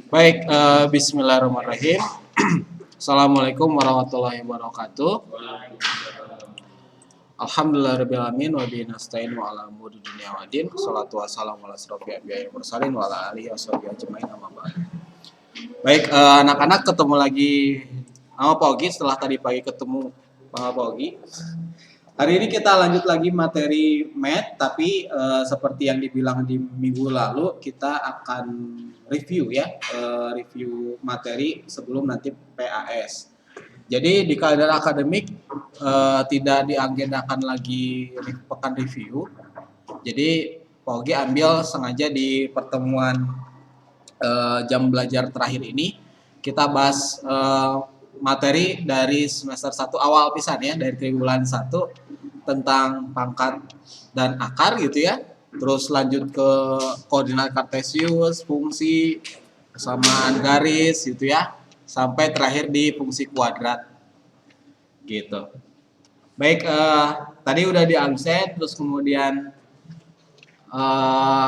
Baik, bismillahirrahmanirrahim. Assalamualaikum warahmatullahi wabarakatuh. Alhamdulillahirrahmanirrahim. Wa bihi nasta'in wa ala umuri dunya waddin. Wassalatu wassalamu ala asrofil anbiya'i wal mursalin wa ala alihi washabihi ajmain amma ba'd. Baik, anak-anak ketemu lagi sama Pak Ogi setelah tadi pagi ketemu sama Pak Ogi. Hari ini kita lanjut lagi materi math, tapi seperti yang dibilang di minggu lalu, kita akan review ya, review materi sebelum nanti PAS. Jadi di kalender akademik tidak diagendakan lagi pekan review. Jadi Pak Ogi ambil sengaja di pertemuan jam belajar terakhir ini kita bahas materi dari semester 1 awal pisan ya, dari triwulan 1 tentang pangkat dan akar gitu ya. Terus lanjut ke koordinat kartesius, fungsi, kesamaan garis gitu ya. Sampai terakhir di fungsi kuadrat. Gitu. Baik, tadi udah di absen, terus kemudian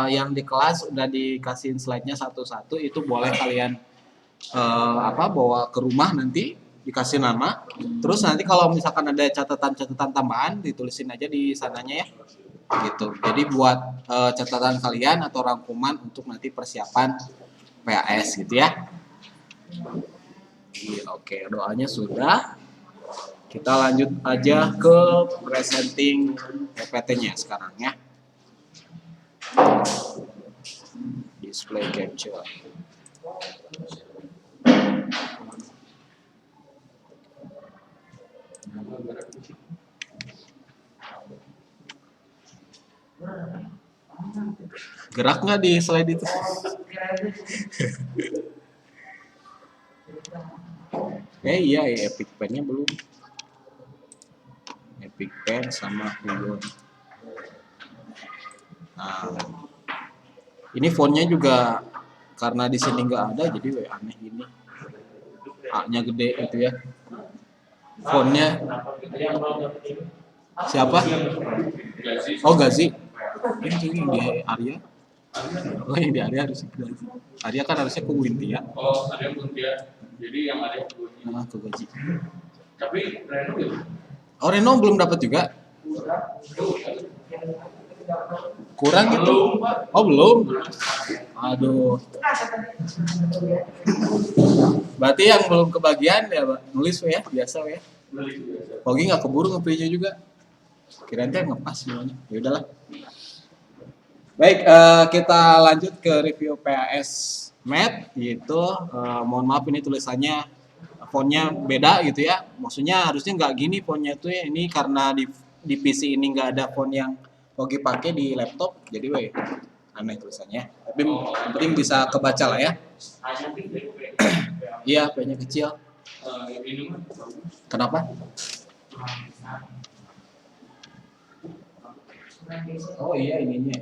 yang di kelas udah dikasihin slide-nya satu-satu, itu boleh kalian bawa ke rumah nanti dikasih nama. Terus nanti kalau misalkan ada catatan-catatan tambahan ditulisin aja di sananya ya. Gitu. Jadi buat catatan kalian atau rangkuman untuk nanti persiapan PAS gitu ya. Oke, doanya sudah. Kita lanjut aja ke presenting PPT-nya sekarang ya. Display capture. Gerak nggak di slide itu? Iya, Epic Pen-nya belum. Epic Pen sama Huion. Nah, ini fontnya juga karena di sini nggak ada, jadi aneh gini. A-nya gede gitu ya. Fontnya siapa? Oh, Gazi. Ini yang di Arya. Oh, yang di Arya harus Gazi. Arya kan harusnya ke Winti ya. Oh, Arya Winti ya. Jadi yang Arya ke Gazi. Nah, ke Gazi. Tapi Reno belum. Oh, Reno belum dapat juga. Kurang gitu. Oh, belum. Aduh. Berarti yang belum kebagian ya, Pak. Nulis ya, biasa ya. Ogi nggak keburu nge-preview juga. Kirain teh ngepas semuanya. Ya udahlah. Baik, kita lanjut ke review PAS Math gitu. Mohon maaf ini tulisannya fontnya beda gitu ya. Maksudnya harusnya nggak gini fontnya tuh ya. Ini karena di PC ini nggak ada font yang Ogi pakai di laptop. Jadi aneh tulisannya. Tapi yang penting bisa kebaca lah ya. Iya, P-nya kecil. Kenapa? Oh iya, ininya.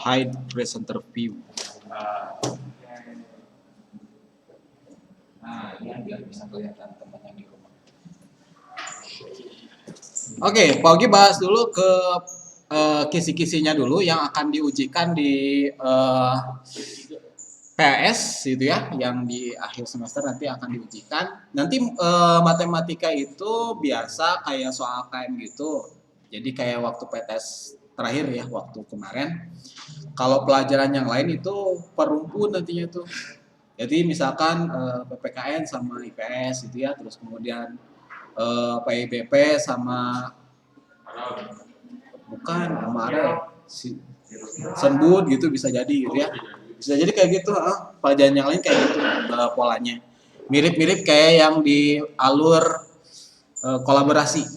Hide presenter view. Nah, ini biar bisa kelihatan teman yang di rumah. Oke, Pak Ogi bahas dulu ke kisi-kisinya dulu yang akan diujikan di PAS gitu ya, yang di akhir semester nanti akan diujikan. Nanti matematika itu biasa kayak soal KM gitu. Jadi kayak waktu PTS terakhir ya, waktu kemarin. Kalau pelajaran yang lain itu perumpun nantinya tuh. Jadi misalkan PPKN sama IPS gitu ya, terus kemudian PIBP sama bukan sama Senbud gitu bisa jadi gitu ya. Bisa jadi kayak gitu, pelajaran yang lain kayak gitu polanya. Mirip-mirip kayak yang di alur kolaborasi.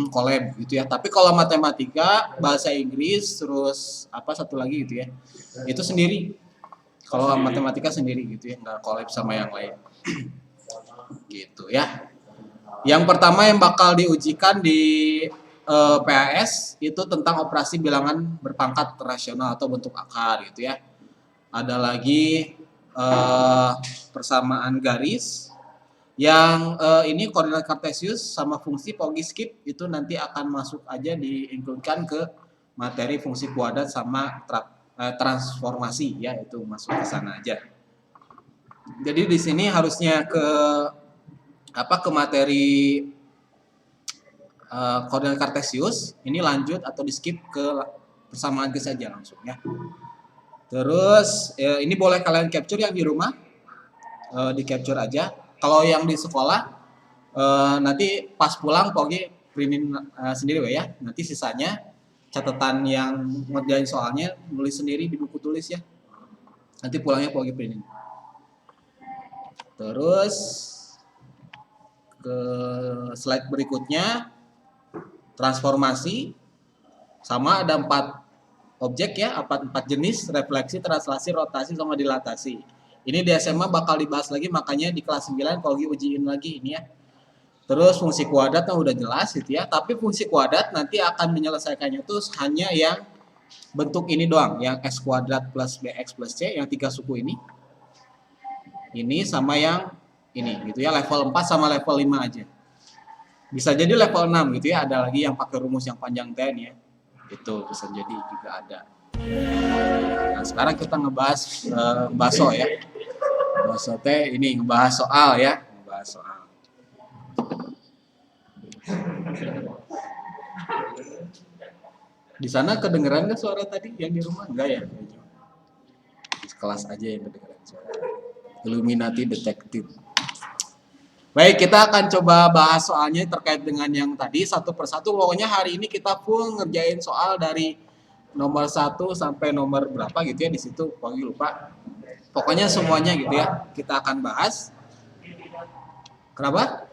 Collab gitu ya. Tapi kalau matematika, bahasa Inggris, terus apa satu lagi gitu ya. Itu sendiri. Kalau matematika sendiri gitu ya, nggak collab sama yang lain. Gitu ya. Yang pertama yang bakal diujikan di PAS itu tentang operasi bilangan berpangkat rasional atau bentuk akar gitu ya. Ada lagi persamaan garis yang ini koordinat kartesius sama fungsi Pogi skip itu nanti akan masuk aja diincludekan ke materi fungsi kuadrat sama transformasi ya, itu masuk ke sana aja. Jadi di sini harusnya ke materi koordinat kartesius, ini lanjut atau di skip ke persamaan garis saja langsung ya. Terus ini boleh kalian capture yang di rumah, di capture aja. Kalau yang di sekolah nanti pas pulang Pogi printin sendiri ya. Nanti sisanya catatan yang ngerjain soalnya nulis sendiri di buku tulis ya. Nanti pulangnya Pogi printin. Terus ke slide berikutnya, transformasi, sama ada 4 objek ya, 4 jenis: refleksi, translasi, rotasi, sama dilatasi. Ini di SMA bakal dibahas lagi, makanya di kelas 9 kalau ujiin lagi ini ya. Terus fungsi kuadrat udah jelas gitu ya, tapi fungsi kuadrat nanti akan menyelesaikannya tuh hanya yang bentuk ini doang, yang x kuadrat plus bx plus c, yang 3 suku ini sama yang ini gitu ya, level 4 sama level 5 aja. Bisa jadi level 6 gitu ya, ada lagi yang pakai rumus yang panjang 10 ya. Itu bisa jadi juga ada. Nah, sekarang kita ngebahas baso ya. Baso teh ini ngebahas soal ya, ngebahas soal. Di sana kedengeran nggak suara tadi yang di rumah? Enggak ya? Di kelas aja yang kedengeran suara. Illuminati detektif. Baik, kita akan coba bahas soalnya terkait dengan yang tadi satu persatu. Pokoknya hari ini kita full ngerjain soal dari nomor 1 sampai nomor berapa gitu ya, di situ Pogi lupa. Pokoknya semuanya gitu ya, kita akan bahas. Kenapa?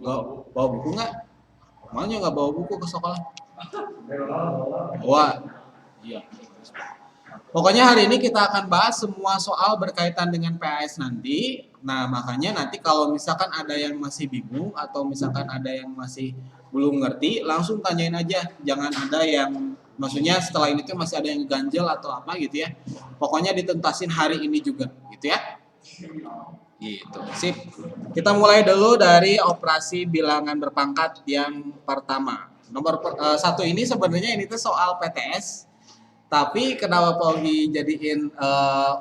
Bawa buku nggak? Makanya nggak bawa buku ke sekolah? Bawa. Iya. Pokoknya hari ini kita akan bahas semua soal berkaitan dengan PAS nanti. Nah, makanya nanti kalau misalkan ada yang masih bingung atau misalkan ada yang masih belum ngerti, langsung tanyain aja. Jangan ada yang, maksudnya setelah ini tuh masih ada yang ganjel atau apa gitu ya. Pokoknya ditentasin hari ini juga, gitu ya. Gitu, sip. Kita mulai dulu dari operasi bilangan berpangkat yang pertama. Nomor 1 ini sebenarnya ini tuh soal PTS. Tapi kenapa Pogi jadiin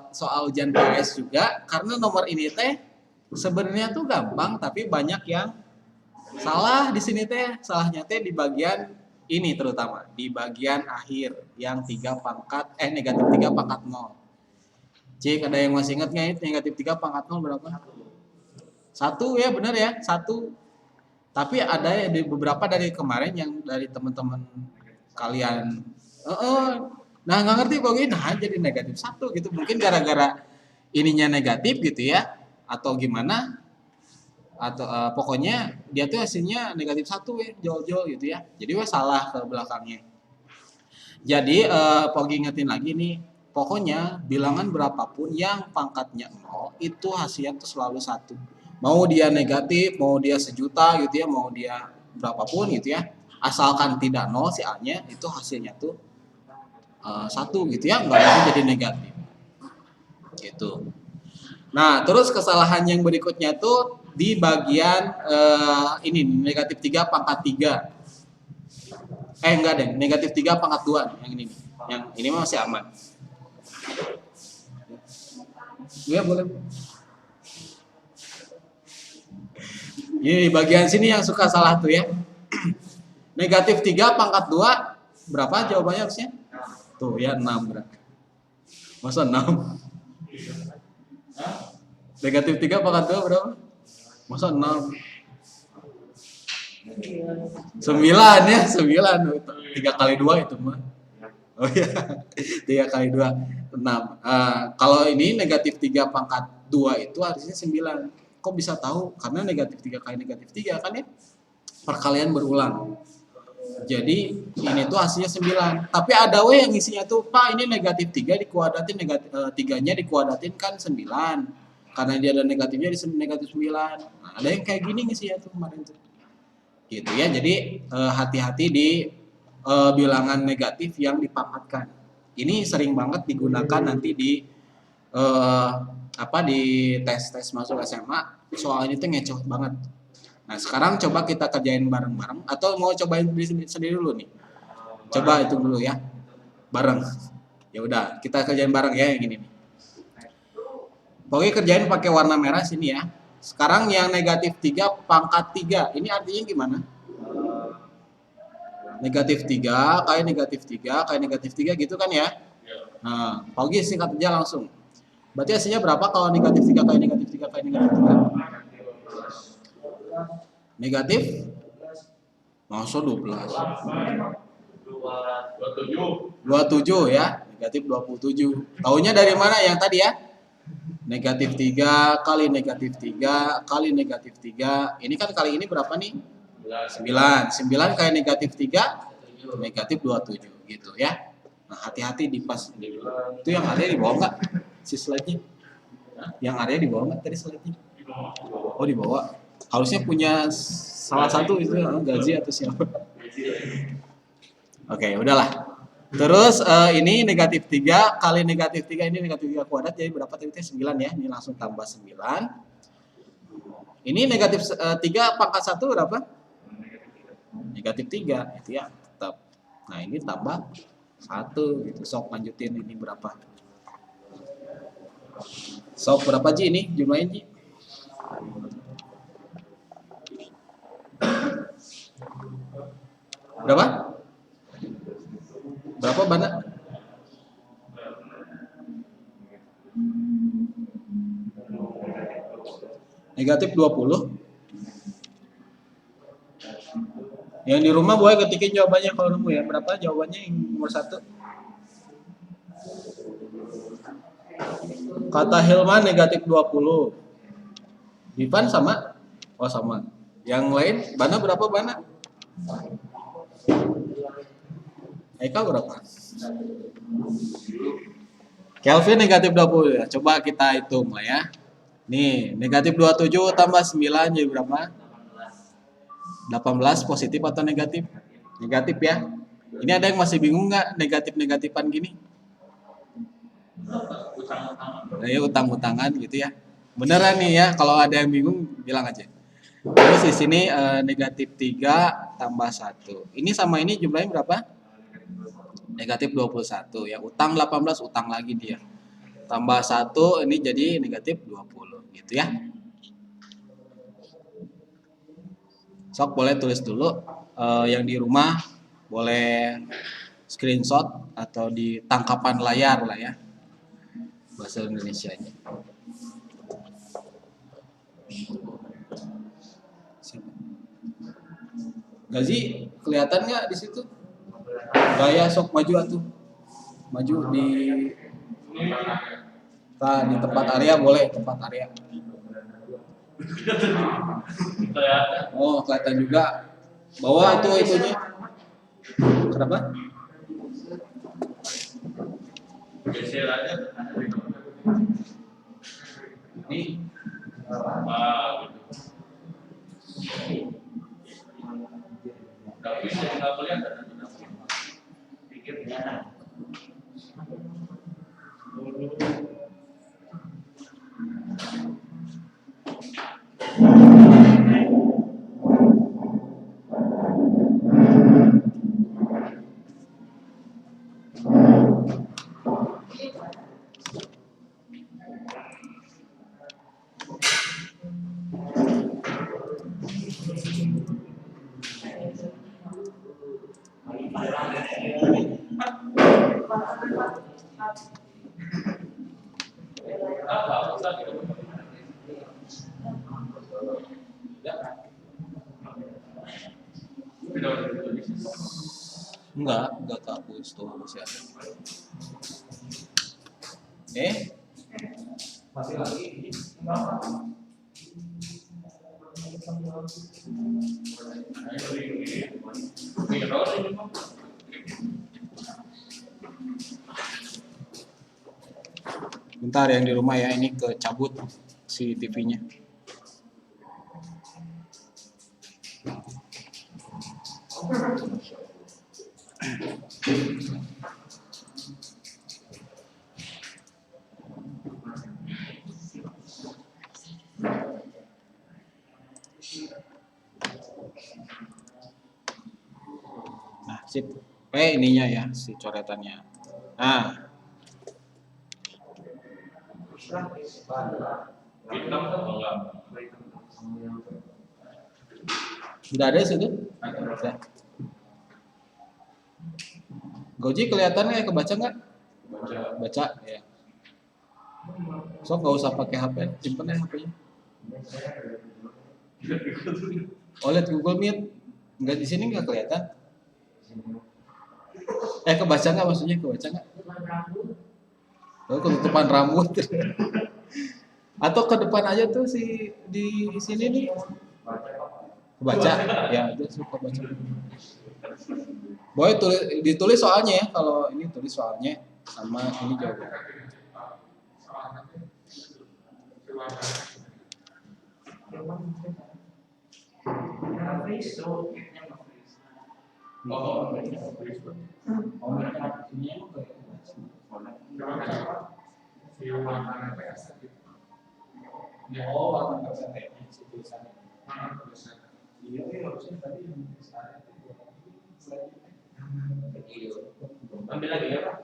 soal ujian PS juga? Karena nomor ini teh sebenarnya tuh gampang, tapi banyak yang salah di sini teh. Salahnya teh di bagian ini, terutama di bagian akhir yang negatif 3 pangkat 0. Cik, ada yang masih ingat nggak itu negatif 3 pangkat 0 berapa? 1 ya, benar ya, 1. Tapi ada di beberapa dari kemarin yang dari teman-teman kalian nah nggak ngerti pokoknya, nah jadi negatif 1 gitu, mungkin gara-gara ininya negatif gitu ya, atau gimana, atau pokoknya dia tuh hasilnya negatif 1 ya, jol-jol gitu ya, jadi salah ke belakangnya. Jadi Pogi ingetin lagi nih, pokoknya bilangan berapapun yang pangkatnya 0 itu hasilnya tuh selalu 1. Mau dia negatif, mau dia sejuta gitu ya, mau dia berapapun gitu ya, asalkan tidak 0 si A-nya, itu hasilnya tuh 1 gitu ya, nggak mungkin jadi negatif gitu. Nah, terus kesalahan yang berikutnya tuh di bagian ini negatif 3 pangkat 3. Enggak deh, negatif 3 pangkat 2 yang ini. Yang ini masih aman. Ya boleh. Ini di bagian sini yang suka salah tuh ya. Negatif 3 pangkat 2 berapa jawabannya harusnya? Tuh ya 6 berarti. Masa 6? Negatif 3 pangkat 2 berapa? Masa 6? 9 ya, 9. 3 kali 2 itu mah. Oh iya, 3 kali 2, 6. Kalau ini negatif 3 pangkat 2 itu harusnya 9. Kok bisa tahu? Karena negatif 3 kali negatif 3 kan ya? Perkalian berulang. Jadi ini tuh hasilnya 9. Tapi ada yang isinya tuh, Pak ini negatif 3 dikuadratin, negatif 3-nya dikuadratin kan 9. Karena dia ada negatifnya di negatif 9. Nah, ada yang kayak gini isinya tuh kemarin tuh. Gitu ya. Jadi hati-hati di bilangan negatif yang dipangkatkan. Ini sering banget digunakan nanti di di tes-tes masuk SMA. Soal ini tuh ngecoh banget. Nah, sekarang coba kita kerjain bareng-bareng atau mau cobain sendiri dulu nih. Coba itu dulu ya. Bareng. Ya udah, kita kerjain bareng ya yang ini nih. Pokoknya kerjain pakai warna merah sini ya. Sekarang yang negatif 3 pangkat 3. Ini artinya gimana? Negatif 3 kali negatif 3 kali negatif 3 gitu kan ya. Nah, Paugi singkat aja langsung. Berarti hasilnya berapa kalau negatif 3 kali negatif 3 kali negatif 3? Negatif? Masuk 12. 27 ya. Negatif 27. Taunya dari mana yang tadi ya? Negatif 3 kali negatif 3 kali negatif 3. Ini kan kali ini berapa nih? 9. 9 kali negatif 3 negatif 27 gitu ya. Nah, hati-hati di pas itu yang ada di bawah nggak si slide-nya? Yang ada di bawah nggak tadi slide-nya? Oh, di bawah. Harusnya punya salah satu itu Gazi atau siapa? Oke, udahlah. Terus ini negatif 3 kali negatif 3 ini negatif 3 kuadrat jadi berapa tadi? 9 ya. Ini langsung tambah 9. Ini negatif 3 pangkat 1 berapa? Negatif 3 itu ya, tetap. Nah, ini tambah 1 gitu. Sok lanjutin ini berapa? Sok berapa Ji ini? Jumlahin Ji. Berapa? Berapa Bana? Negatif 20. Yang di rumah boleh ketikin jawabannya kalau nemu ya. Berapa jawabannya yang nomor 1? Kata Hilman negatif 20. Divan sama? Oh, sama. Yang lain, Bana berapa Bana? Eka berapa? Kelvin negatif 20 ya. Coba kita hitung lah ya. Nih, negatif 27 tambah 9 jadi berapa? 18 positif atau negatif? Negatif ya. Ini ada yang masih bingung nggak negatif-negatifan gini? Nah, ya utang-utangan gitu ya. Beneran nih ya, kalau ada yang bingung bilang aja. Terus di sini negatif 3 tambah 1. Ini sama ini jumlahnya berapa? Negatif 21 ya. Utang 18, utang lagi dia. Tambah 1 ini jadi negatif 20 gitu ya. Sok boleh tulis dulu yang di rumah boleh screenshot atau di tangkapan layar lah ya bahasa Indonesianya. Gazi kelihatan nggak di situ? Gaya sok maju atuh, maju di di tempat area boleh tempat area. Oh, kelihatan juga. Bawa itu itunya. Kenapa? Geser aja. Ini. Tapi saya nggak kelihatan. Pikirnya. Enggak kehapus tuh masih ada. Masih lagi. Bentar yang di rumah ya, ini kecabut si TV-nya. Nah, sip. P ininya ya, si coretannya. Nah, Hitam atau enggak? udah ada situ? Udah. Goji kelihatannya kebaca nggak? Baca ya. So nggak usah pakai HP, simpen ya HP-nya. Oh, lihat Google Meet. Nggak di sini nggak kelihatan. Kebaca nggak maksudnya kebaca nggak? Oh, ketutupan rambut. Atau ke depan aja tuh si di sini nih. Kebaca, ya dia suka baca. Boy ditulis soalnya ya, kalau ini tulis soalnya sama ini jawaban. Ambil lagi ya Pak.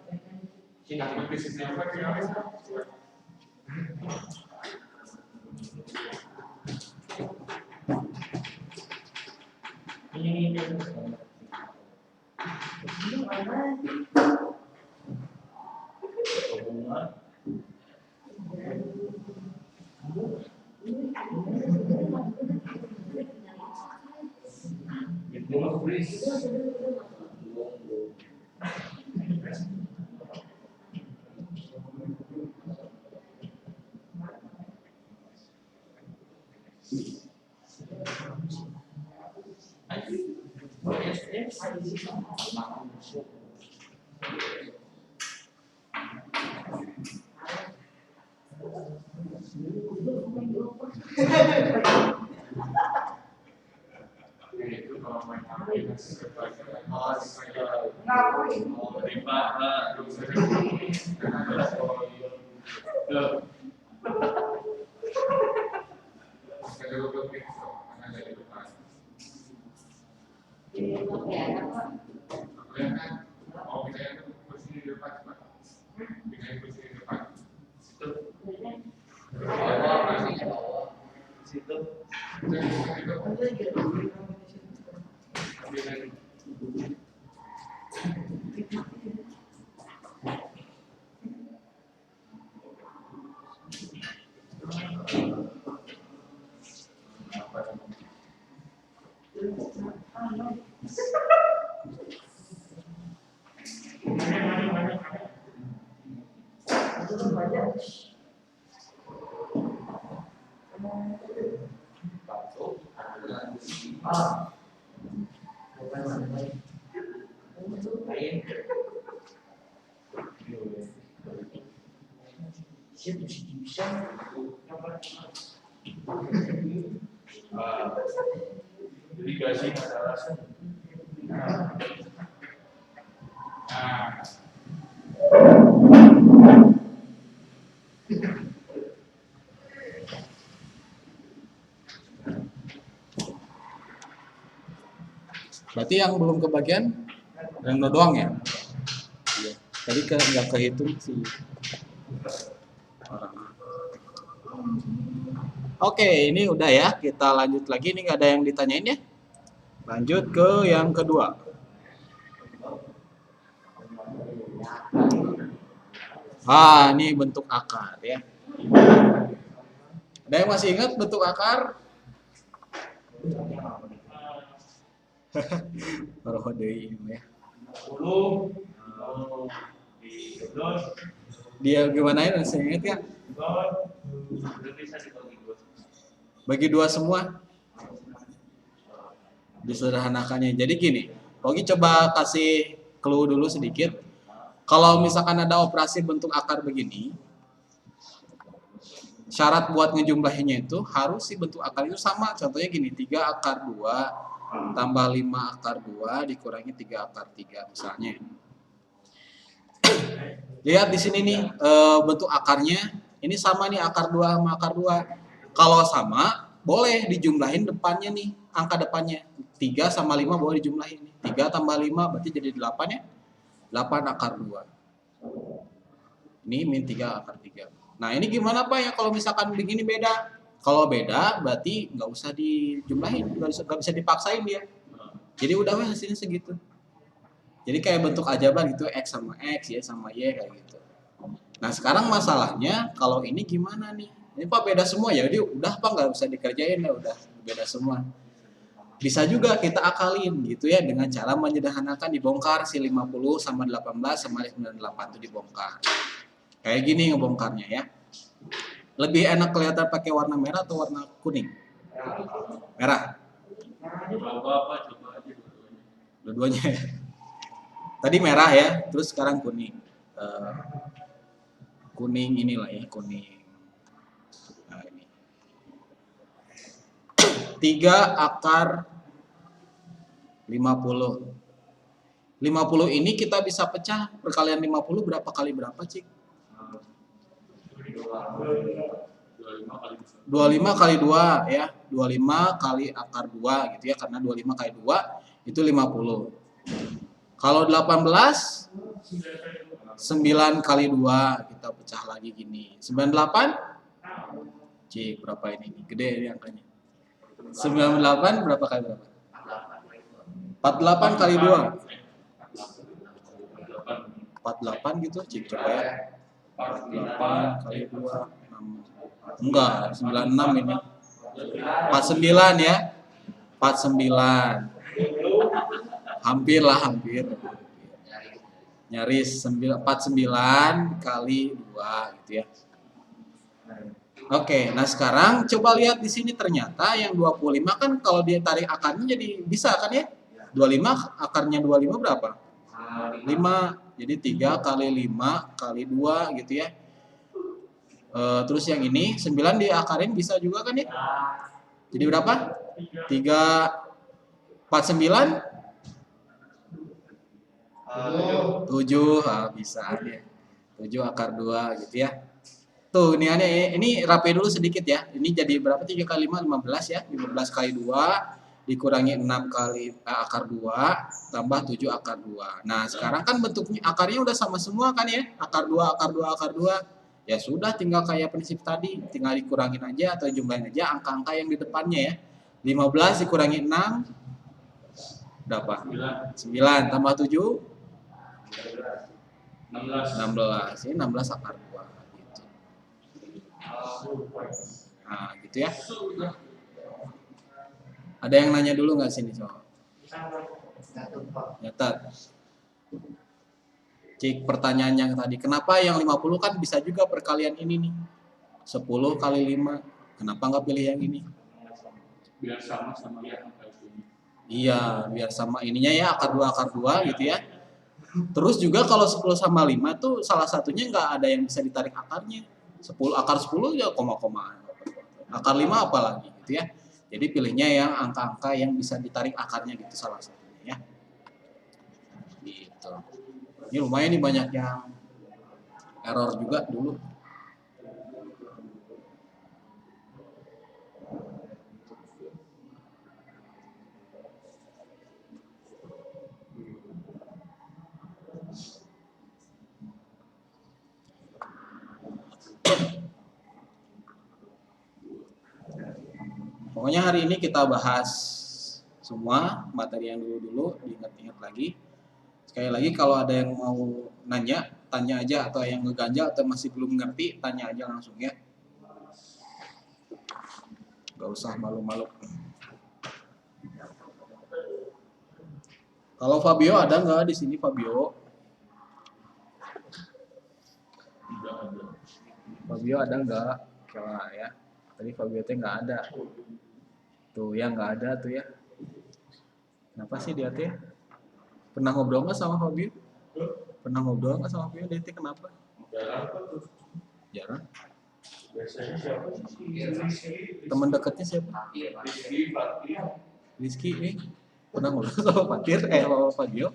Dikasih masalah. Berarti yang belum kebagian yang doang ya? Iya. Tadi nggak kehitung sih. Oke, ini udah ya. Kita lanjut lagi. Ini nggak ada yang ditanyain ya? Lanjut ke yang kedua. Ini bentuk akar ya. Ada yang masih ingat bentuk akar? Taruh deui ya. Dia gimana ya? Masih ingat ya? Bagi dua semua. Disederhanakannya. Jadi gini, Pogi coba kasih clue dulu sedikit. Kalau misalkan ada operasi bentuk akar begini, syarat buat ngejumlahinnya itu harus si bentuk akar itu sama. Contohnya gini, 3 akar 2 tambah 5 akar 2 dikurangi 3 akar 3 misalnya. Lihat di sini nih bentuk akarnya, ini sama nih akar 2 sama akar 2. Kalau sama, boleh dijumlahin depannya nih. angka depannya. 3 sama 5 boleh dijumlahin. 3 tambah 5 berarti jadi 8 ya. 8 akar 2. Ini min 3 akar 3. Nah ini gimana Pak ya kalau misalkan begini beda? Kalau beda berarti nggak usah dijumlahin, nggak bisa dipaksain dia. Jadi udah weh hasilnya segitu. Jadi kayak bentuk ajaban gitu, X sama X, Y sama Y kayak gitu. Nah sekarang masalahnya kalau ini gimana nih? Ini Pak beda semua ya, jadi udah Pak nggak usah dikerjain ya, udah beda semua. Bisa juga kita akalin gitu ya dengan cara menyederhanakan, dibongkar si 50 sama 18 sama 98 itu dibongkar. Kayak gini ngebongkarnya ya. Lebih enak kelihatan pakai warna merah atau warna kuning? Merah. Coba apa? Coba aja dua-duanya. Dua-duanya. Tadi merah ya, terus sekarang kuning. Kuning inilah ya, kuning. Nah, ini. 3 akar 50. 50 ini kita bisa pecah perkalian 50 berapa kali berapa, Cik? 25 kali 2 ya. 25 kali akar 2 gitu ya, karena 25 kali 2 itu 50. Kalau 18 9 kali 2 kita pecah lagi gini. 98 Cik, berapa ini? Gede ini angkanya. 98 berapa kali berapa? 48 kali 2. 48 gitu, Cik, coba ya. 48 kali 2 enggak, 96 ini. 49 ya. 49. Hampir lah, hampir. Nyaris 49 kali 2 gitu ya. Oke, nah sekarang coba lihat di sini ternyata yang 25 kan kalau dia tarik akarnya jadi bisa kan ya? 25 akarnya 25 berapa? 5. Jadi 3 kali 5 kali 2 gitu ya. Terus yang ini 9 diakarin bisa juga kan ya? Jadi berapa? 3 49 7 bisa ya. 7 akar 2 gitu ya. Tuh ini rapi dulu sedikit ya. Ini jadi berapa? 3 kali 5 15 ya. 15 kali 2 dikurangi 6 kali akar 2 tambah 7 akar 2. Nah, sekarang kan bentuknya akarnya udah sama semua kan ya? Akar 2 akar 2 akar 2. Ya sudah tinggal kayak prinsip tadi, tinggal dikurangin aja atau jumlahin aja angka-angka yang di depannya ya. 15 dikurangi 6 berapa? 9 tambah 7 16. Ini 16 akar 2 gitu. Nah, gitu ya. Ada yang nanya dulu nggak sini soal? Nyatat. Cik, pertanyaan yang tadi, kenapa yang 50 kan bisa juga perkalian ini nih? 10 kali 5, kenapa nggak pilih yang ini? Biar sama-sama ya angka ini. Iya, biar sama ininya ya, akar 2 gitu ya. Terus juga kalau 10 sama 5 tuh salah satunya nggak ada yang bisa ditarik akarnya. 10 akar 10 ya koma-komaan. Akar 5 apalagi gitu ya. Jadi pilihnya yang angka-angka yang bisa ditarik akarnya gitu salah satunya ya. Gitu. Ini lumayan nih banyak yang error juga dulu. Pokoknya hari ini kita bahas semua materi yang dulu-dulu, diingat-ingat lagi. Sekali lagi kalau ada yang mau nanya, tanya aja, atau yang ngeganjal atau masih belum ngerti, tanya aja langsung ya. Gak usah malu-malu. Kalau Fabio ada nggak di sini Fabio? Fabio ada nggak? Coba ya. Tadi Fabio teh nggak ada. Tuh ya nggak ada tuh ya. Kenapa sih dia teh? Pernah ngobrol nggak sama Fabio? Pernah ngobrol nggak sama Fabio? Dia teh kenapa? Jarang. Biasanya siapa sih? Teman dekatnya siapa? Rizky nih. Pernah ngobrol sama Fatir? Sama Fabio?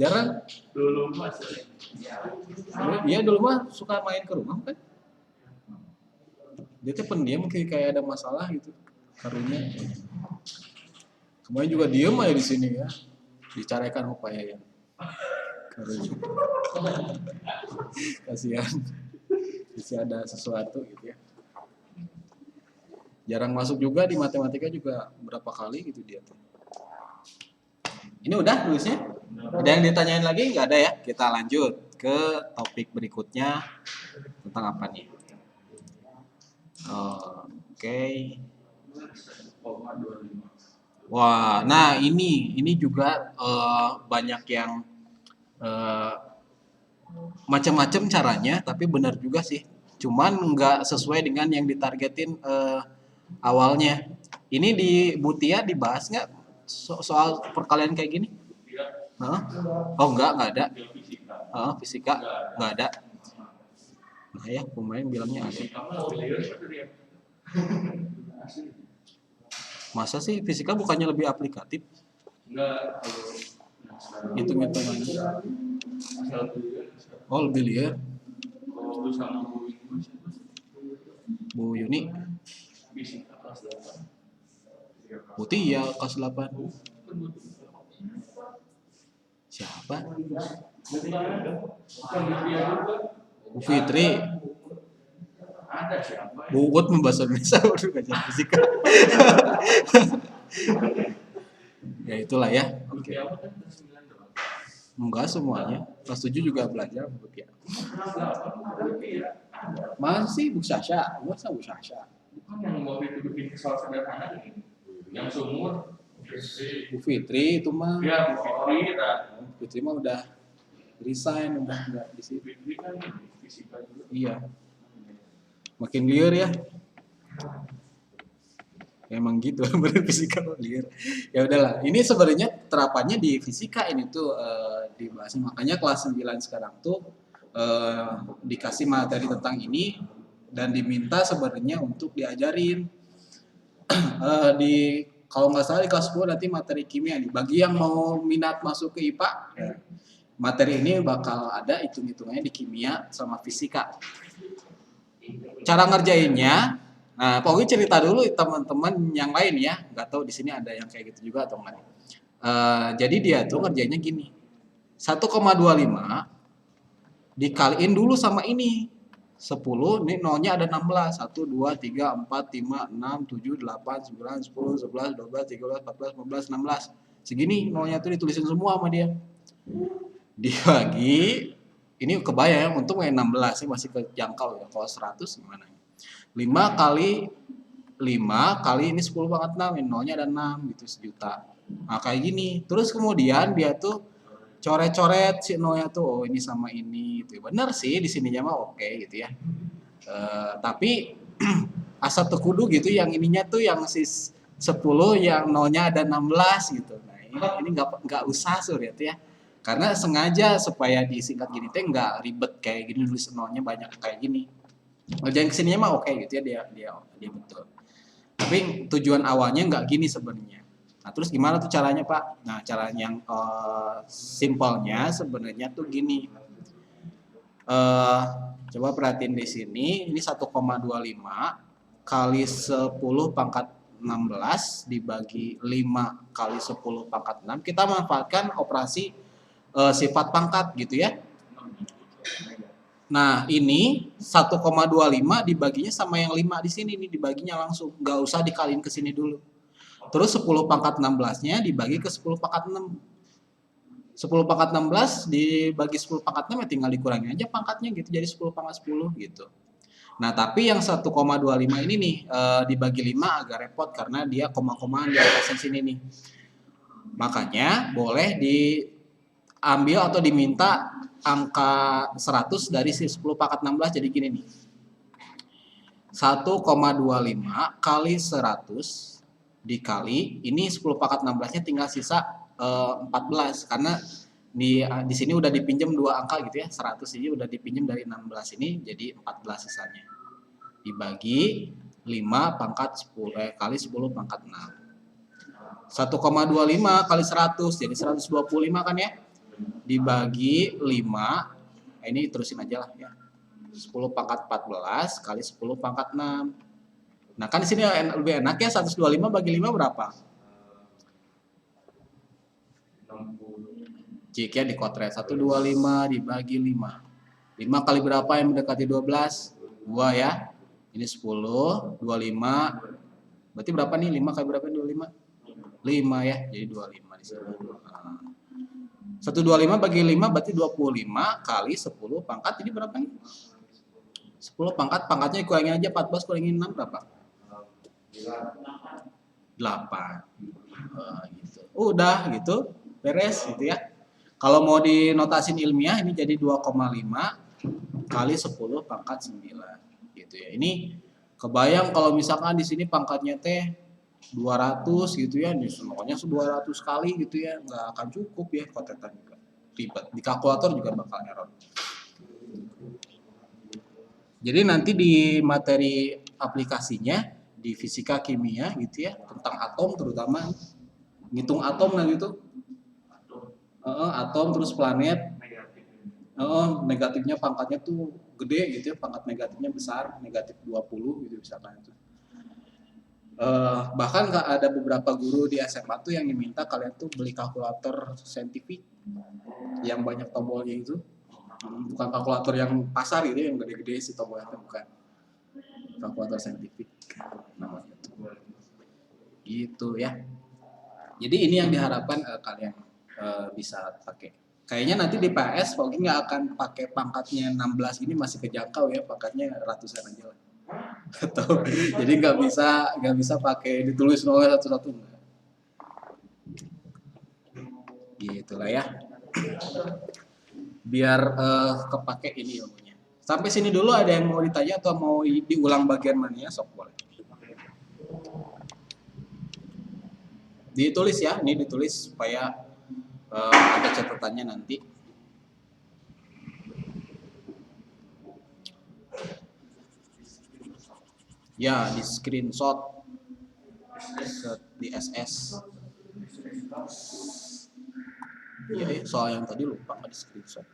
Jarang. Dulu mas. Iya dulu mah suka main ke rumah kan? Dia teh pendiam kayak ada masalah gitu. karunya. Semuanya juga diem aja di sini ya. Dicarikan upaya ya. Karunya. Kasihan. Bisa ada sesuatu gitu ya. Jarang masuk juga di matematika juga berapa kali gitu dia tuh. Ini udah tulisnya? Ada yang ditanyain lagi? Nggak ada ya? Kita lanjut ke topik berikutnya tentang apa nih? Oke. Wah, nah ini juga banyak yang macam-macam caranya, tapi benar juga sih. Cuman nggak sesuai dengan yang ditargetin awalnya. Ini di Butia dibahas nggak soal perkalian kayak gini? Hah? Oh nggak ada. Fisika nggak ada. Nah ya, pemain bilangnya ada. Masa sih fisika bukannya lebih aplikatif? Enggak, Hitung-hitungannya. Oh lebih liar. kalau lu sama Bu Ibu siapa? Bu Yuni, Fisika kelas 8. Putih ya kelas 8. Siapa? Bukan dia juga. Bu Fitri. Ada siapa? Bu Uut membahas Indonesia udah belajar fisika. Ya itulah ya. Oke. Dia apa kan kelas 9 doang. Enggak semuanya. kelas 7 juga belajar Bu ya. Kelas 8 tapi ya ada. Masih Bu Sasha, masa Bu Sasha. Bukan yang waktu itu bikin soal sederhana ini. Yang sumur. Bu Fitri itu mah. Ya, Bu Fitri kan. Bu Fitri mah udah resign, udah enggak di situ. Fitri kan fisika juga. Iya. Makin liar ya. Emang gitu, bener fisika liar. Ya udahlah, ini sebenarnya terapannya di fisika ini tuh dibahasnya. Makanya kelas 9 sekarang tuh dikasih materi tentang ini dan diminta sebenarnya untuk diajarin. Di kalau nggak salah di kelas 10 nanti materi kimia nih. Bagi yang mau minat masuk ke IPA, materi ini bakal ada hitung-hitungannya di kimia sama fisika. Cara ngerjainnya, nah pokoknya cerita dulu teman-teman yang lain ya, nggak tahu di sini ada yang kayak gitu juga atau enggak. Jadi dia tuh ngerjainnya gini, 1,25 dikaliin dulu sama ini 10, ini nolnya ada 16, 1, 2, 3, 4, 5, 6, 7, 8, 9, 10, 11, 12, 13, 14, 15, 16. Segini nolnya tuh ditulisin semua sama dia. Dibagi, ini kebayang untung yang 16 ini masih kejangkau ya. Kalau 100 gimana? 5 kali 5 kali ini 10 pangkat 6, ini nolnya ada 6 gitu, 1 juta. Nah kayak gini. Terus kemudian dia tuh coret-coret si nolnya tuh, oh ini sama ini gitu. Bener sih di sininya mah oke gitu ya. Tapi asal tekudu gitu yang ininya tuh yang si 10 yang nolnya ada 16 gitu. Nah ini nggak usah sulit ya. Karena sengaja supaya disingkat gini teh nggak ribet kayak gini, nulis nolnya banyak kayak gini. Ngerjain kesininya mah oke gitu ya, dia betul. Tapi tujuan awalnya nggak gini sebenarnya. Nah terus gimana tuh caranya Pak? Nah cara yang simpelnya sebenarnya tuh gini. Coba perhatiin di sini, ini 1,25 kali 10 pangkat 16 dibagi 5 kali 10 pangkat 6. Kita manfaatkan operasi sifat pangkat gitu ya. Nah ini 1,25 dibaginya sama yang 5 di sini nih, dibaginya langsung, nggak usah dikaliin ke sini dulu. Terus 10 pangkat 16-nya dibagi ke 10 pangkat 6. 10 pangkat 16 dibagi 10 pangkat 6 ya tinggal dikurangi aja pangkatnya gitu, jadi 10 pangkat 10 gitu. Nah tapi yang 1,25 ini nih dibagi 5 agak repot karena dia koma-komaan di atasnya sini nih. Makanya boleh diambil atau diminta angka 100 dari si 10 pangkat 16, jadi gini nih. 1,25 kali 100 dikali, ini 10 pangkat 16-nya tinggal sisa 14 karena di sini udah dipinjam 2 angka gitu ya. 100 ini udah dipinjam dari 16 ini jadi 14 sisanya. Dibagi 5 pangkat 10 kali 10 pangkat 6. 1,25 kali 100 jadi 125 kan ya. Dibagi 5, ini terusin aja lah ya. 10 pangkat 14 kali 10 pangkat 6. Nah, kan di sini lebih enak ya, 125 bagi 5 berapa? 60. Jika dikotret 125 dibagi 5. 5 kali berapa yang mendekati 12? 2 ya. Ini 10, 25. Berarti berapa nih? 5 kali berapa? 25? 5 ya. Jadi 25 di sini. Nah, 125 bagi 5 berarti 25 kali 10 pangkat ini berapa nih? 10 pangkat, pangkatnya kurangin aja 14 kurangin 6 berapa? 8. Gitu. Udah gitu, beres gitu ya. Kalau mau dinotasin ilmiah ini jadi 2,5 kali 10 pangkat 9 gitu ya. Ini kebayang kalau misalkan di sini pangkatnya teh 200 gitu ya, pokoknya 200 kali gitu ya, nggak akan cukup ya, kotetan juga ribet. Di kalkulator juga bakal error. Jadi nanti di materi aplikasinya di fisika kimia gitu ya, tentang atom terutama, ngitung atom lah gitu. Atom terus planet, negatifnya pangkatnya tuh gede gitu ya, pangkat negatifnya besar, negatif 20 gitu misalkan itu. Bahkan ada beberapa guru di SMA tuh yang diminta kalian tuh beli kalkulator saintifik yang banyak tombolnya itu. Bukan kalkulator yang pasar gitu yang gede-gede sih tombolnya, bukan. Kalkulator saintifik namanya tuh. Gitu ya. Jadi ini yang diharapkan kalian bisa pakai. Kayaknya nanti di PS Fogi nggak akan pakai pangkatnya 16 ini, masih kejangkau ya, pangkatnya ratusan aja lah. Atau jadi nggak bisa pakai ditulis 011 enggak. Gitulah ya. Biar kepake ini ilmunya. Sampai sini dulu ada yang mau ditanya atau mau diulang bagian mana ya, sok boleh. Ditulis ya, ini ditulis supaya ada catatannya nanti. Ya, di screenshot di SS. Iya, soal yang tadi lupa nggak di screenshot.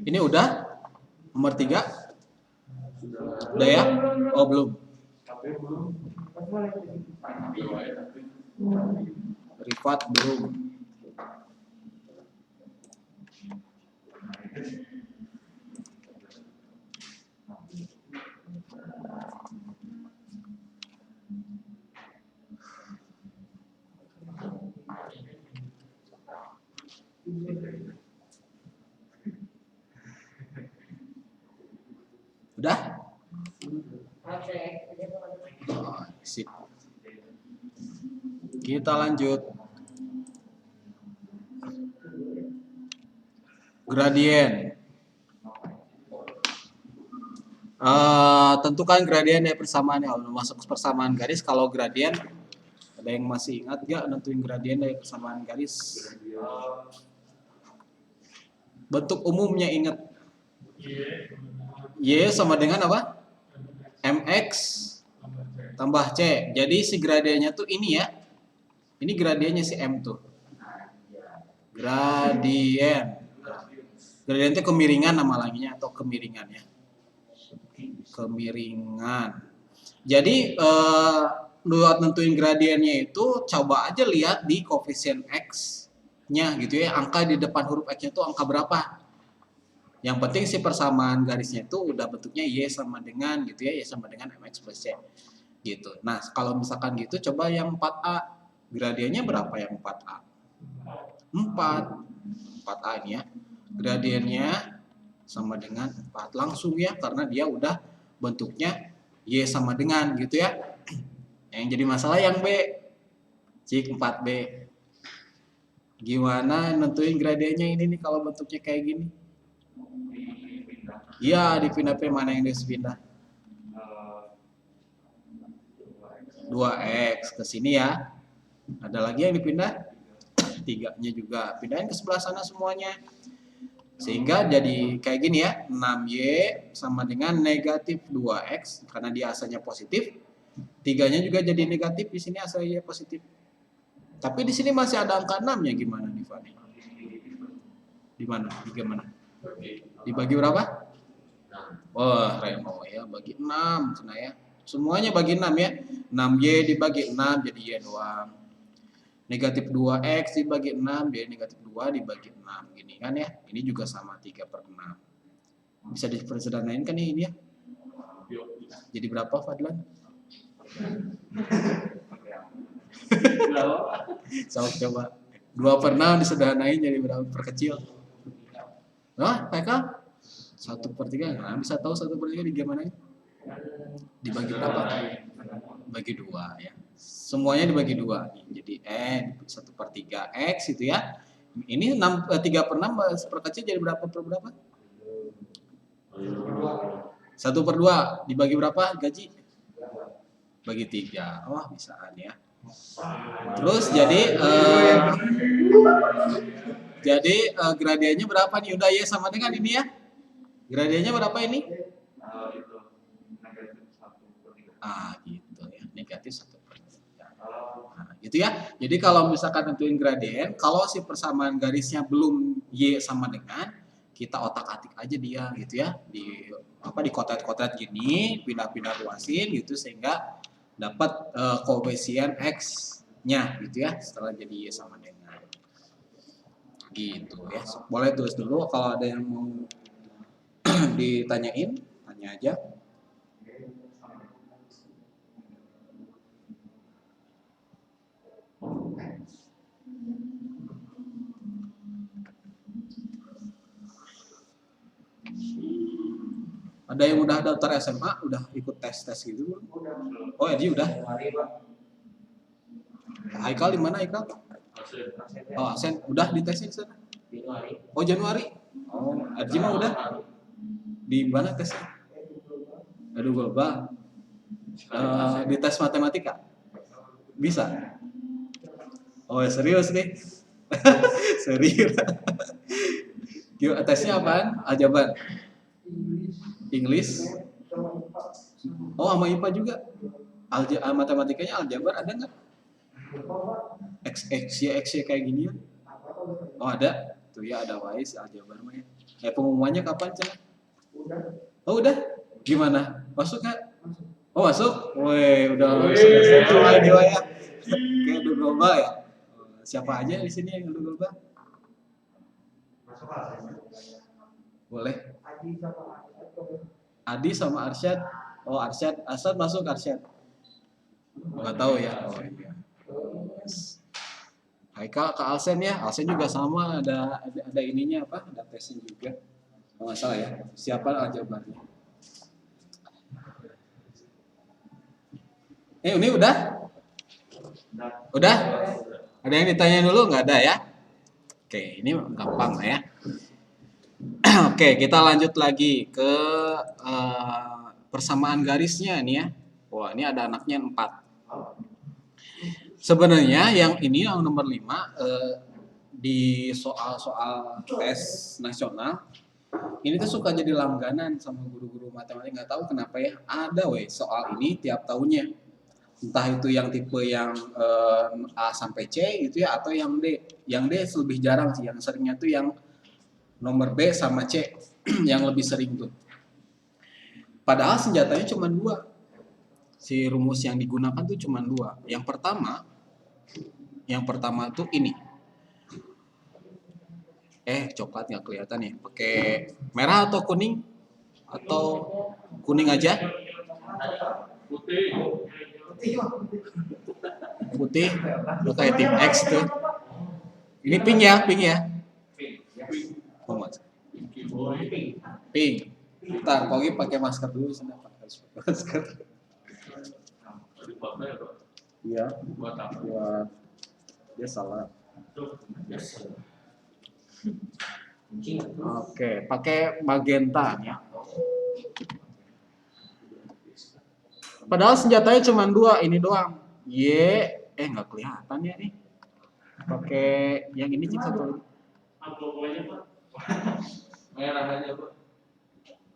Ini udah nomor 3. Udah ya? Oh belum. Rifat belum. Udah? Oh, sip. Kita lanjut. Gradien. Tentukan gradien dari persamaan. Kalau masuk persamaan garis, kalau gradien ada yang masih ingat gak nentuin gradien dari persamaan garis? Bentuk umumnya ingat. Y sama dengan apa? MX tambah C. Jadi si gradiennya tuh ini ya. Ini gradiennya si M tuh. Gradien. Gradien itu kemiringan nama lainnya atau kemiringan ya. Kemiringan. Jadi buat nentuin gradiennya itu coba aja lihat di koefisien X-nya gitu ya. Angka di depan huruf X-nya itu angka berapa. Yang penting si persamaan garisnya itu udah bentuknya Y sama dengan gitu ya, Y sama dengan MX plus C gitu. Nah kalau misalkan gitu coba yang 4A, gradiennya berapa yang 4A? 4A ini ya, gradiennya sama dengan 4 langsung ya, karena dia udah bentuknya Y sama dengan gitu ya. Yang jadi masalah yang B, cik 4B. Gimana nentuin gradiennya ini nih kalau bentuknya kayak gini? Iya, dipindah-pindah, mana yang dipindah? 2X ke sini ya. Ada lagi yang dipindah? 3-nya juga. Pindahin ke sebelah sana semuanya. Sehingga jadi kayak gini ya. 6Y sama dengan negatif 2X. Karena dia asalnya positif. 3-nya juga jadi negatif. Di sini asalnya positif. Tapi di sini masih ada angka 6-nya. Gimana nih, Fani? Di mana? Dibagi berapa? Wah, Reno ya bagi 6 cenah ya. Semuanya bagi 6 ya. 6Y dibagi 6 jadi Y doang. Negatif 2X dibagi 6 jadi negatif 2 dibagi 6 gini kan ya. Ini juga sama 3/6. Bisa disederhanain kan ya ini ya. Jadi berapa Fadlan? Sok coba. 2/6 disederhanain jadi berapa perkecil? Nah, mereka 1/3. Nah, bisa tahu 1/3 di gimana? Dibagi berapa? Bagi 2 ya. Semuanya dibagi 2. Jadi 1/3 X itu ya. Ini 3/6 perkecil jadi berapa per berapa? 1/2 dibagi berapa gaji? Bagi 3. Wah, bisaan ya. Terus jadi gradiennya berapa nih? Udah ya sama dengan ini ya. Gradiennya berapa ini? Itu negatif 1/3. Gitu ya. Negatif 1/3. Nah, gitu ya. Jadi kalau misalkan nentuin gradien, kalau si persamaan garisnya belum Y sama dengan, kita otak-atik aja dia gitu ya. Di kotret-kotret gini, pindah-pindah ruasin gitu sehingga dapat koefisien X-nya gitu ya setelah jadi Y sama dengan. Gitu ya. Boleh tulis dulu kalau ada yang mau ditanyain, tanya aja. Ada yang udah daftar SMA, udah ikut tes-tes gitu belum? Oh, Edi udah. Haikal di mana Haikal? Oh, Asen udah ditesin sana. Oh, Januari. Oh, Arji mah udah. Di mana tesnya? Aduh, global. Di tes matematika. Bisa. Oh, serius nih. Serius. Tesnya apaan? Aljabar. English. Oh, sama IPA juga. Matematikanya aljabar ada nggak? X kayak gini ya? Oh, ada. Tuh ya ada wise aljabar mah ya. Pengumumannya kapan, Cak? Oh, udah. Gimana? Masuk nggak? Oh, masuk. Woi, udah selesai dia ya. Kayak udah global ya. Siapa aja di sini yang udah global? Boleh. Adi sama Arsyad. Oh, Arsyad masuk Arsyad. Nggak tahu ya. Oh iya. Haikal ke Alsen ya. Alsen juga sama ada ininya apa? Ada tesnya juga. Nggak salah ya. Siapa aljabarnya? Ini udah? Udah? Ada yang ditanya dulu nggak ada ya? Oke, ini gampang lah ya. Oke, kita lanjut lagi ke persamaan garisnya nih ya. Wah, ini ada anaknya 4. Sebenarnya yang ini yang nomor 5 di soal-soal tes nasional ini tuh suka jadi langganan sama guru-guru matematika, nggak tahu kenapa ya. Ada soal ini tiap tahunnya. Entah itu yang tipe yang A sampai C gitu ya atau yang D. Yang D lebih jarang sih, yang seringnya tuh yang nomor B sama C yang lebih sering tuh. Padahal senjatanya cuma 2. Si rumus yang digunakan tuh cuma 2. Yang pertama tuh ini. Coklat nggak kelihatan ya. Pakai merah atau kuning? Atau kuning aja? Putih. Udah kayak tim X tuh. Ini pink ya. Oh, pink. Ntar, Kogi pakai masker dulu. Harus pakai masker. Iya. Buat dia salah. Oke, pakai magenta ya. Padahal senjatanya cuma 2, ini doang. Nggak kelihatan ya nih. Pakai yang ini sih satu.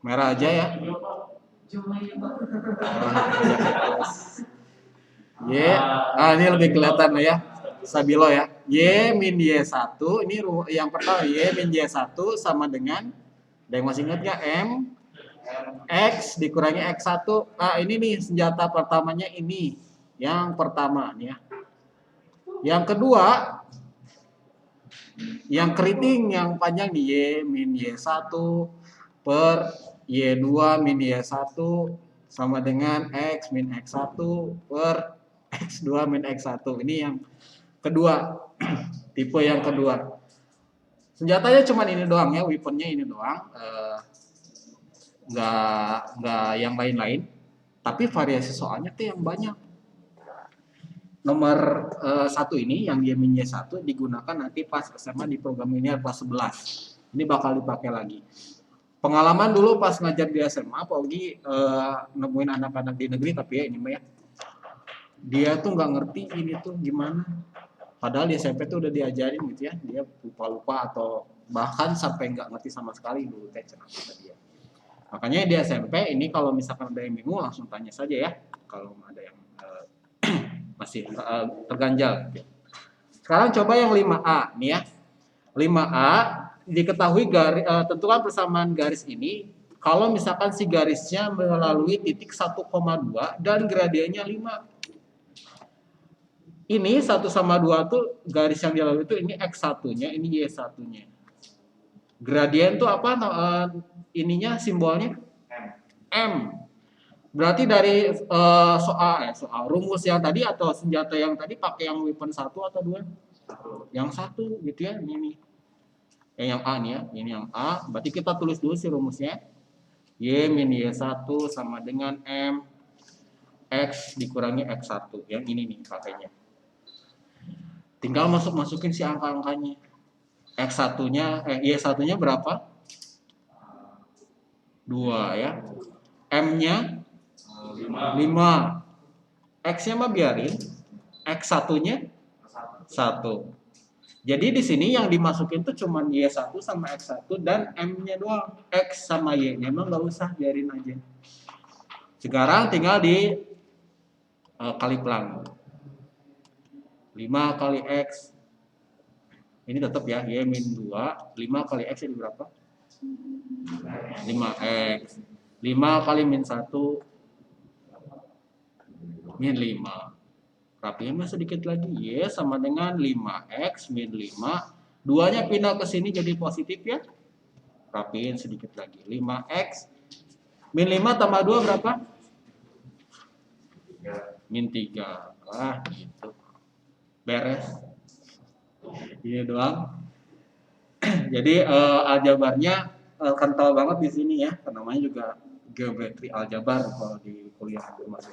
Merah aja ya. Ini lebih kelihatan ya. Stabilo ya. Y min Y1, ini yang pertama Y min Y1 sama dengan, ada yang masih ingat nggak? M X dikurangi X1. Ini nih senjata pertamanya ini. Yang pertama nih ya. Yang kedua, yang keriting yang panjang di Y min Y1 per Y2 min Y1 sama dengan X min X1 per X2 min X1. Ini yang kedua. Tipe yang kedua. Senjatanya cuma ini doang ya, weaponnya ini doang. Nggak yang lain-lain. Tapi variasi soalnya tuh yang banyak. Nomor 1 ini yang dia min Y1 digunakan nanti pas SMA di program ini kelas 11. Ini bakal dipakai lagi. Pengalaman dulu pas ngajar di SMA, Pak Ogi nemuin anak-anak di negeri tapi ya ini mah ya. Dia tuh nggak ngerti ini tuh gimana. Padahal di SMP tuh udah diajarin gitu ya. Dia lupa-lupa atau bahkan sampai nggak ngerti sama sekali dulu teh cerita dia. Makanya di SMP ini kalau misalkan ada yang bingung langsung tanya saja ya. Kalau ada yang masih terganjal. Sekarang coba yang 5A nih ya. 5A diketahui tentukan persamaan garis ini kalau misalkan si garisnya melalui titik 1,2 dan gradiennya 5. Ini 1 sama 2 tuh garis yang dilalui itu ini X1-nya, ini Y1-nya. Gradien tuh apa ininya simbolnya? M. Berarti dari soal rumus yang tadi atau senjata yang tadi pakai yang weapon 1 atau 2? Yang 1 gitu ya, ini. Yang A nih ya, ini yang A. Berarti kita tulis dulu si rumusnya. Y min Y1 sama dengan M X dikurangi X1. Yang ini nih pakainya. Tinggal masukin si angka-angkanya. X1-nya Y1-nya berapa? 2 ya. M-nya 5. X-nya mah biarin. X1-nya 1. Jadi di sini yang dimasukin tuh cuma Y1 sama X1 dan M-nya doang. X sama Y-nya emang nggak usah, biarin aja. Sekarang tinggal di kali pelan. 5 kali X. Ini tetap ya, Y min 2. 5 kali X jadi berapa? 5X. 5 kali min 1 min 5. Rapiin mah sedikit lagi. Y sama dengan 5X min 5. 2-nya pindah ke sini jadi positif ya. Rapiin sedikit lagi. 5X min 5 tambah 2 berapa? Min 3. Gitu. Beres. Ini doang. Jadi aljabarnya kental banget di sini ya. Namanya juga geometri aljabar kalau di kuliah masuk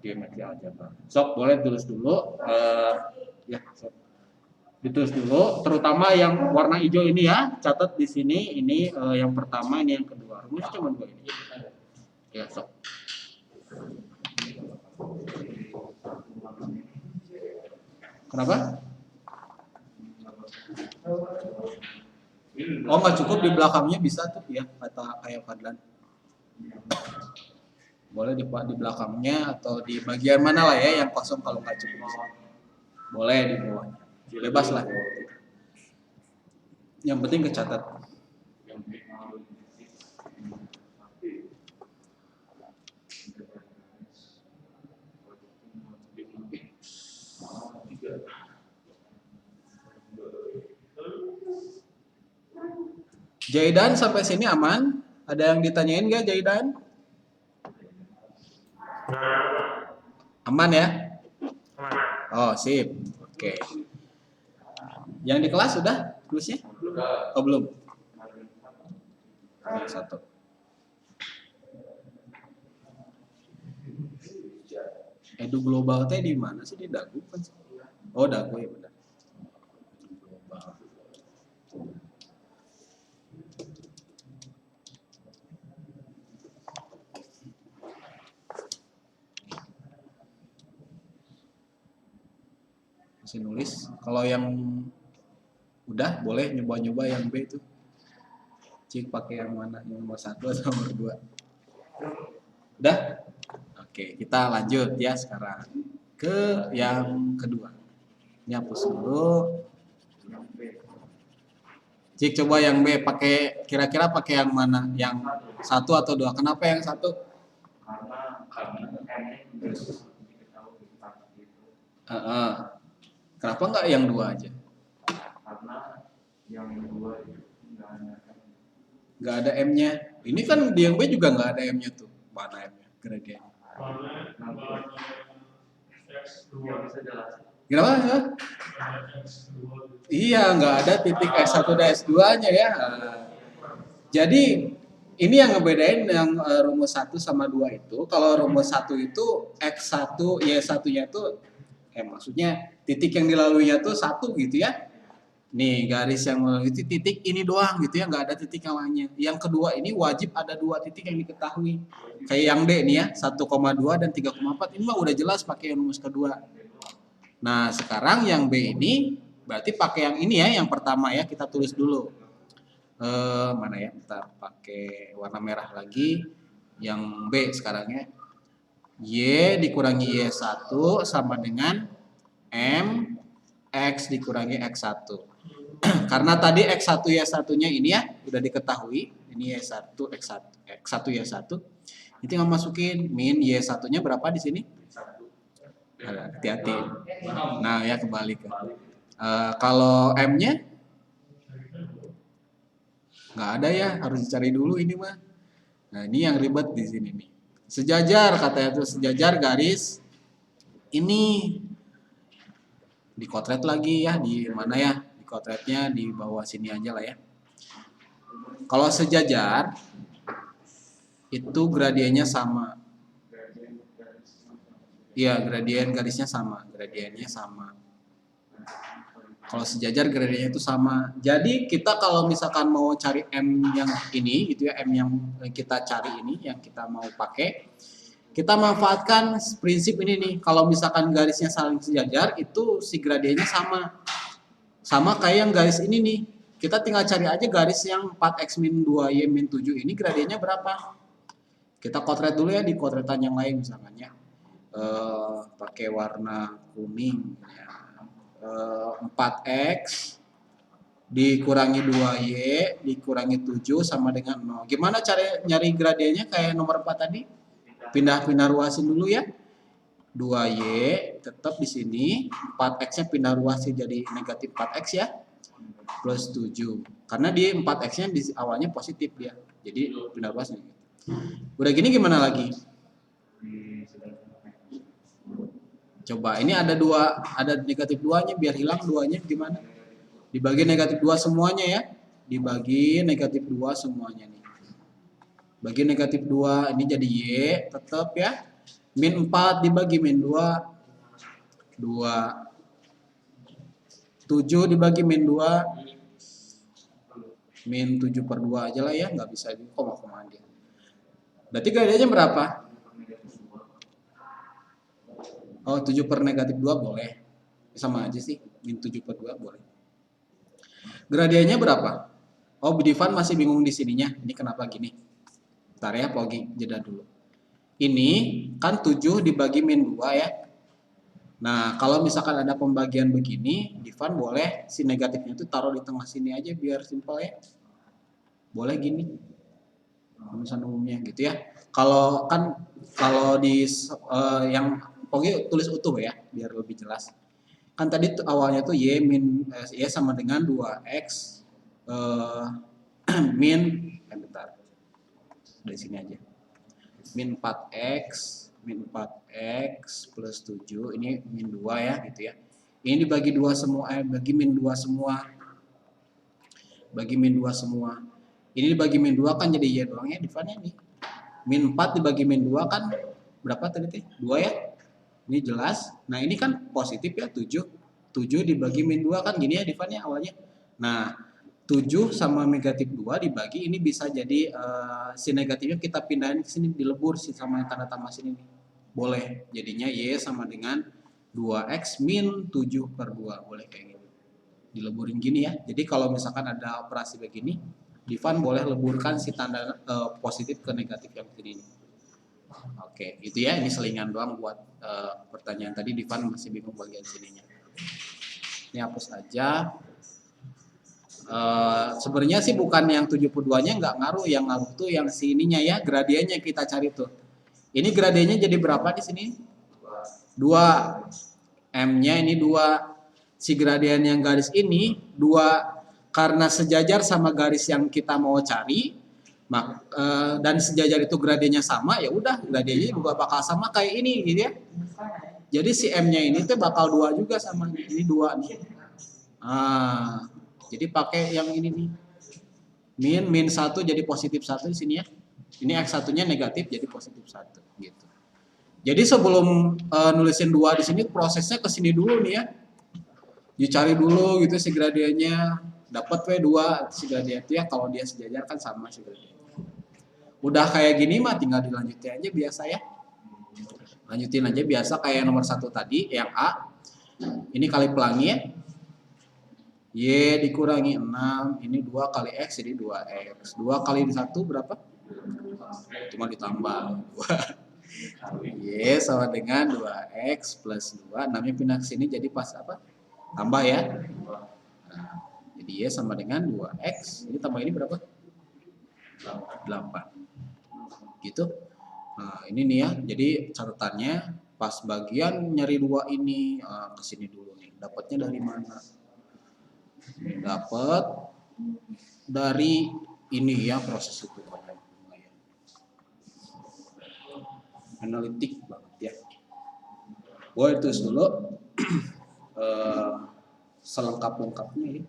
geometri aljabar. Sok boleh tulis dulu. Ya, sok. Ditulis dulu. Terutama yang warna hijau ini ya. Catat di sini. Ini yang pertama, ini yang kedua. Rumus cuma 2 ini. Ya, sok. Kenapa? Oh, nggak cukup di belakangnya bisa tuh ya, kata kayak Fadlan. Boleh di belakangnya atau di bagian mana lah ya yang kosong kalau nggak cukup. Boleh di bawahnya. Bebas lah. Yang penting kecatat. Jaidan sampai sini aman? Ada yang ditanyain nggak Jaidan? Aman ya? Oh sip, oke. Yang di kelas sudah tulisnya? Oh belum? Satu. Edu global teh di mana sih, di Dagu kan? Oh Dagu ya benar. Masih nulis. Kalau yang udah boleh nyoba-nyoba yang B itu. Cik pakai yang mana? Yang nomor 1 atau nomor 2? Udah? Oke, kita lanjut ya sekarang ke yang kedua. Ini hapus dulu. Cik coba yang B pakai kira-kira pakai yang mana? Yang satu atau dua? Kenapa yang satu? Karena M-nya juga diketahui gitu. Heeh. Kenapa nggak yang dua aja? Karena yang dua itu nggak ada M. Nggak ada M-nya. Ini kan di yang B juga nggak ada M-nya tuh. Mana M-nya? Gradiennya. Yang bisa jelasin. Kenapa? Ya? Iya, nggak ada titik X1 dan X2-nya ya. Jadi ini yang ngebedain yang rumus 1 sama 2 itu. Kalau rumus 1 itu X1, Y1-nya itu maksudnya titik yang dilaluinya tuh 1 gitu ya. Nih garis yang melalui titik ini doang gitu ya, nggak ada titik yang lainnya. Yang kedua ini wajib ada 2 titik yang diketahui. Kayak yang D nih ya, 1,2 dan 3,4 ini mah udah jelas pakai rumus kedua. Nah sekarang yang B ini berarti pakai yang ini ya, yang pertama ya, kita tulis dulu. Mana ya, kita pakai warna merah lagi. Yang B sekarang ya, Y dikurangi Y1 sama dengan M X dikurangi X1. Karena tadi X1 Y1-nya ini ya udah diketahui, ini Y1 X1 X1 Y1. Ini tinggal masukin min Y1-nya berapa di sini? Hati-hati. Nah, ya kembali ke. Kalau M-nya nggak ada ya, harus dicari dulu ini mah. Nah, ini yang ribet di sini nih. Sejajar katanya tuh, sejajar garis ini dikotret lagi ya, di mana ya? Dikotretnya di bawah sini aja lah ya. Kalau sejajar itu gradiennya sama. Iya, gradien garisnya sama, gradiennya sama. Kalau sejajar gradiennya itu sama. Jadi kita kalau misalkan mau cari M yang ini gitu ya, M yang kita cari ini, yang kita mau pakai, kita manfaatkan prinsip ini nih. Kalau misalkan garisnya saling sejajar, itu si gradiennya sama. Sama kayak yang garis ini nih. Kita tinggal cari aja garis yang 4x min 2y min 7 ini gradiennya berapa. Kita kotret dulu ya di kotretan yang lain misalkan ya. Pakai warna kuning ya. 4x dikurangi 2y dikurangi 7 sama dengan 0. Gimana cara nyari gradiennya kayak nomor 4 tadi? Pindah ruasin dulu ya. 2y tetap di sini, 4x-nya pindah ruasin jadi negatif 4x ya. Plus 7. Karena di 4x-nya di awalnya positif dia. Jadi pindah ruasin. Udah gini gimana lagi? Coba ini ada negatif 2-nya, biar hilang 2-nya gimana? Dibagi negatif 2 semuanya ya. Dibagi negatif 2 semuanya nih. Bagi negatif 2 ini jadi Y tetap ya. Min 4 dibagi min 2 2. 7 dibagi min 2 min 7 per 2 aja lah ya, nggak bisa di koma dia. Berarti gradiennya berapa? Oh, 7 per negatif 2 boleh. Sama aja sih, min 7 per 2 boleh. Gradiennya berapa? Oh, Bidifan masih bingung di sininya. Ini kenapa gini? Bentar ya, Pogi, jeda dulu. Ini kan 7 dibagi min 2 ya. Nah, kalau misalkan ada pembagian begini, Divan boleh si negatifnya itu taruh di tengah sini aja biar simpel ya. Boleh gini. Rumusan umumnya gitu ya. Kalau di yang Pogi tulis utuh ya, biar lebih jelas. Kan tadi awalnya tuh Y sama dengan 2X min bentar. Dari sini aja. Min 4X plus 7, ini min 2 ya gitu ya. Ini dibagi 2 semua, bagi min 2 semua. Bagi min 2 semua. Ini dibagi min 2 kan jadi Y doang ya, Divannya nih. Min 4 dibagi min 2 kan berapa tadi teh? 2 ya. Ini jelas. Nah, ini kan positif ya, 7. 7 dibagi min 2 kan gini ya Divannya awalnya. Nah, 7 sama negatif 2 dibagi, ini bisa jadi si negatifnya kita pindahin ke sini, dilebur sih sama yang tanda tambah sini nih. Boleh. Jadinya Y sama dengan 2X min 7 per 2. Boleh kayak gitu. Dileburin gini ya. Jadi kalau misalkan ada operasi begini, Divan boleh leburkan si tanda positif ke negatif yang sini. Oke, itu ya. Ini selingan doang buat pertanyaan tadi. Divan masih bingung bagian sininya. Ini hapus aja. Sebenarnya sih bukan yang 72-nya nggak ngaruh, yang ngaruh tuh yang si ininya ya, gradiennya kita cari tuh. Ini gradiennya jadi berapa di sini? 2. M-nya ini 2. Si gradien yang garis ini 2 karena sejajar sama garis yang kita mau cari, dan sejajar itu gradiennya sama, ya udah gradiennya juga bakal sama kayak ini gitu ya. Jadi si M-nya ini tuh bakal 2 juga sama ini 2 nih. Jadi pakai yang ini nih. Min 1 jadi positif 1 di sini ya. Ini X1-nya negatif jadi positif 1 gitu. Jadi sebelum nulisin 2 di sini prosesnya ke sini dulu nih ya. Dicari dulu gitu si gradiennya, dapat W2 si gradien itu ya, kalau dia sejajar kan sama si gradien. Udah kayak gini mah tinggal dilanjutin aja biasa ya. Lanjutin aja biasa kayak nomor 1 tadi yang A. Ini kali pelangi ya. Y dikurangi 6, ini 2 kali X jadi 2X. 2 kali 1 berapa? Cuma ditambah. Y sama dengan 2X plus 2, 6-nya pindah ke sini jadi pas apa? Tambah ya. Nah, jadi Y sama dengan 2X. Ini tambah ini berapa? 8. Gitu. Nah, ini nih ya. Jadi catatannya pas bagian nyari 2 ini ke sini dulu nih. Dapatnya dari mana? Dapat dari ini ya, proses itu lumayan analitik banget ya. Gue tulis dulu selengkap-lengkapnya ya.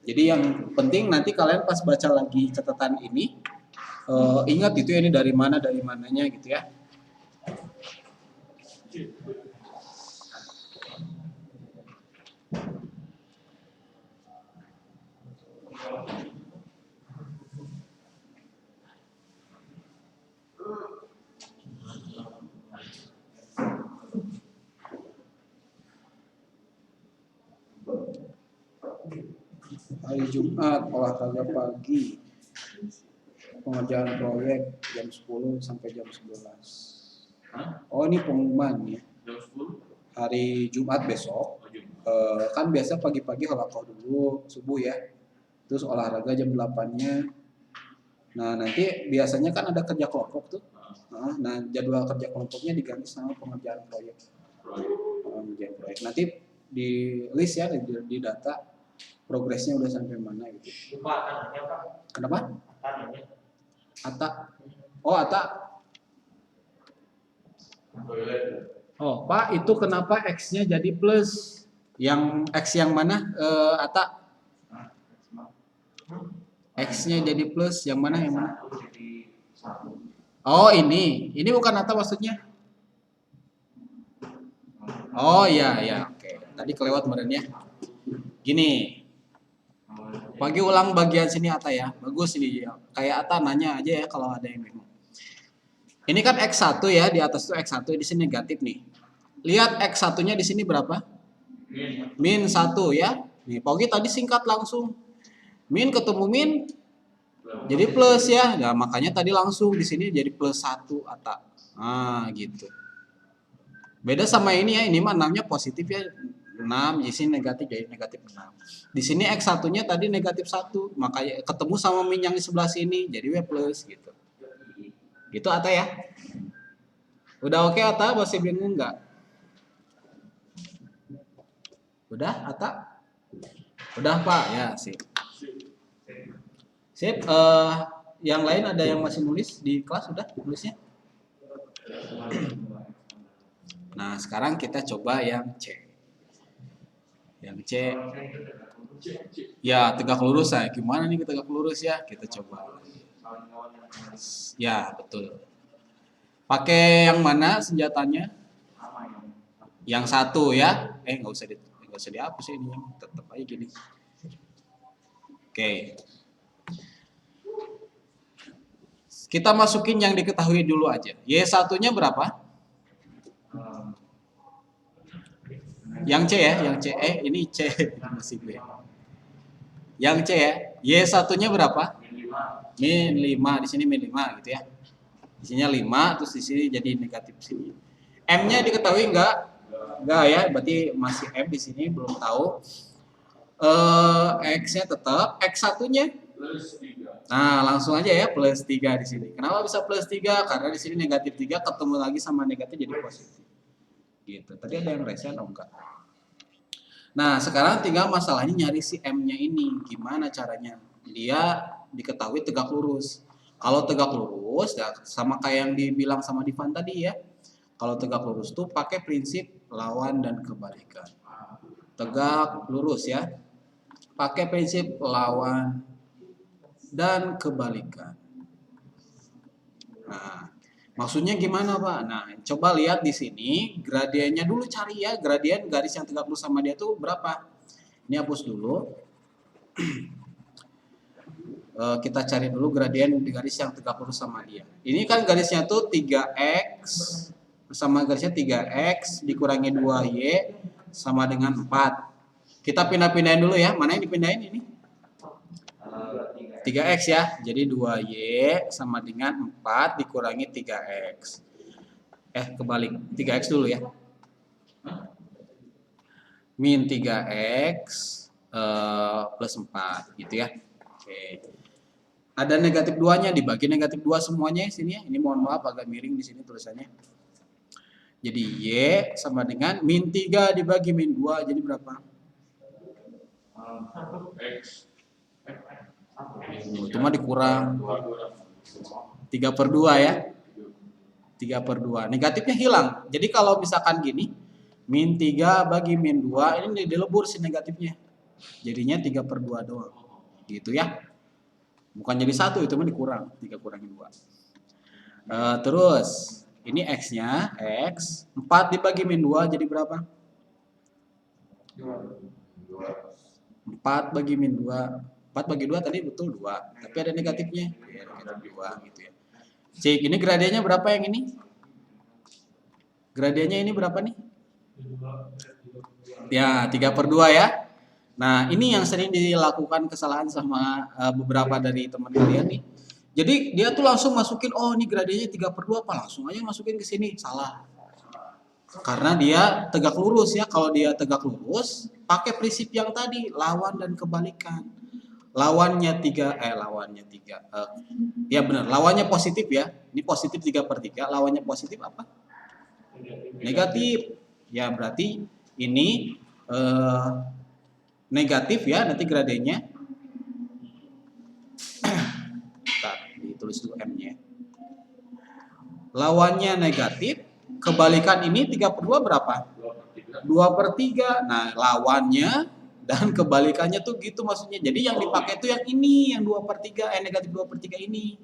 Jadi yang penting nanti kalian pas baca lagi catatan ini ingat itu ya, ini dari mananya gitu ya. Hari Jumat olahraga pagi, pengerjaan proyek jam 10 sampai jam 11. Oh ini pengumuman ya. Jam 10? Hari Jumat besok. Kan biasa pagi-pagi halakoh dulu subuh ya. Terus olahraga jam 8-nya. Nah nanti biasanya kan ada kerja kelompok tuh. Nah jadwal kerja kelompoknya diganti sama pengerjaan proyek. Pengerjaan proyek. Nanti di list ya, di data progresnya udah sampai mana gitu. Lupa tanahnya Pak. Kenapa? Tanahnya. Ata. Oh Ata. Oh Pak, itu kenapa X-nya jadi plus? Yang X yang mana? Ata? X-nya jadi plus, yang mana? Yang mana? Oh ini bukan Ata maksudnya? Oh iya ya, oke. Tadi kelewat kemarin ya. Gini. Pagi ulang bagian sini Ata ya. Bagus ini ya. Kayak Ata nanya aja ya kalau ada yang bingung. Ini kan X1 ya, di atas itu X1, di sini negatif nih. Lihat X1-nya di sini berapa? Min 1 ya. Nih, Pogi tadi singkat langsung. Min ketemu min jadi plus ya. Nah, makanya tadi langsung di sini jadi plus 1 Ata. Nah, gitu. Beda sama ini ya, ini mah 6-nya positif ya. 6, di sini negatif jadi negatif 6. Di sini X1-nya tadi negatif 1, makanya ketemu sama min yang di sebelah sini jadi W plus gitu. Gitu Ata ya. Udah oke Ata, masih bingung nggak? Udah Ata? Udah Pak, ya sip. Sip, yang lain ada yang masih nulis di kelas udah nulisnya? Nah, sekarang kita coba yang C. Yang C, ya tegak lurus ya. Gimana nih tegak lurus ya? Kita coba. Ya betul. Pakai yang mana senjatanya? Yang 1 ya. Nggak usah dihapus ya ini, tetap aja gini. Oke. Kita masukin yang diketahui dulu aja. Y1-nya berapa? Yang C ya, yang C. Ini C masih B. Yang C ya. Y1-nya berapa? Min 5. Di sini min 5 gitu ya. Di sini 5, terus di sini jadi negatif sini. M-nya diketahui enggak? Enggak ya, berarti masih M di sini belum tahu. X-nya tetap, X1-nya. Plus 3. Nah, langsung aja ya plus 3 di sini. Kenapa bisa plus 3? Karena di sini negatif 3 ketemu lagi sama negatif jadi positif. Gitu. Tadi ada yang resen atau enggak? Nah, sekarang tinggal masalahnya nyari si M-nya ini. Gimana caranya? Dia diketahui tegak lurus. Kalau tegak lurus, ya sama kayak yang dibilang sama Divan tadi ya. Kalau tegak lurus tuh pakai prinsip lawan dan kebalikan. Tegak lurus ya. Pakai prinsip lawan dan kebalikan. Nah, maksudnya gimana, Pak? Nah, coba lihat di sini gradiennya dulu cari ya, gradien garis yang tegak lurus sama dia tuh berapa? Ini hapus dulu. Kita cari dulu gradien di garis yang tegak lurus sama dia. Ini kan garisnya tuh 3x sama garisnya 3x dikurangi 2y sama dengan 4. Kita pindah-pindahin dulu ya. Mana yang dipindahin ini? 3x ya. Jadi 2y sama dengan 4 dikurangi 3x. Kebalik. 3x dulu ya. Min 3x plus 4 gitu ya. Oke. Ada negatif 2-nya, dibagi negatif 2 semuanya sini ya. Ini mohon maaf agak miring di sini tulisannya. Jadi y sama dengan min 3 dibagi min 2 jadi berapa? X. Itu mah dikurang 3/2 ya. 3/2. Negatifnya hilang. Jadi kalau misalkan gini, min 3 bagi min 2 ini dilebur si negatifnya. Jadinya 3/2 doang. Gitu ya. Bukan jadi 1, itu mah dikurang. 3 kurangi 2. Terus ini X-nya, X 4 dibagi min 2 jadi berapa? 4 bagi min 2. 4 bagi 2 tadi betul 2. Tapi ada negatifnya. Ya, negatif 2 gitu ya. Cik, ini gradiennya berapa yang ini? Gradiennya ini berapa nih? Ya, 3/2 ya. Nah, ini yang sering dilakukan kesalahan sama beberapa dari teman kalian nih. Jadi dia tuh langsung masukin, oh ini gradiennya 3/2 apa? Langsung aja masukin ke sini. Salah. Karena dia tegak lurus ya. Kalau dia tegak lurus, pakai prinsip yang tadi, lawan dan kebalikan. Lawannya 3, ya benar, lawannya positif ya. Ini positif 3/3, lawannya positif apa? Negatif. Ya berarti ini negatif ya, nanti gradiennya. Bentar, ditulis dulu M-nya. Lawannya negatif, kebalikan ini 3/2 berapa? 2/3. Nah, lawannya dan kebalikannya tuh gitu maksudnya. Jadi yang dipakai itu yang ini, yang 2/3, negatif 2/3 ini.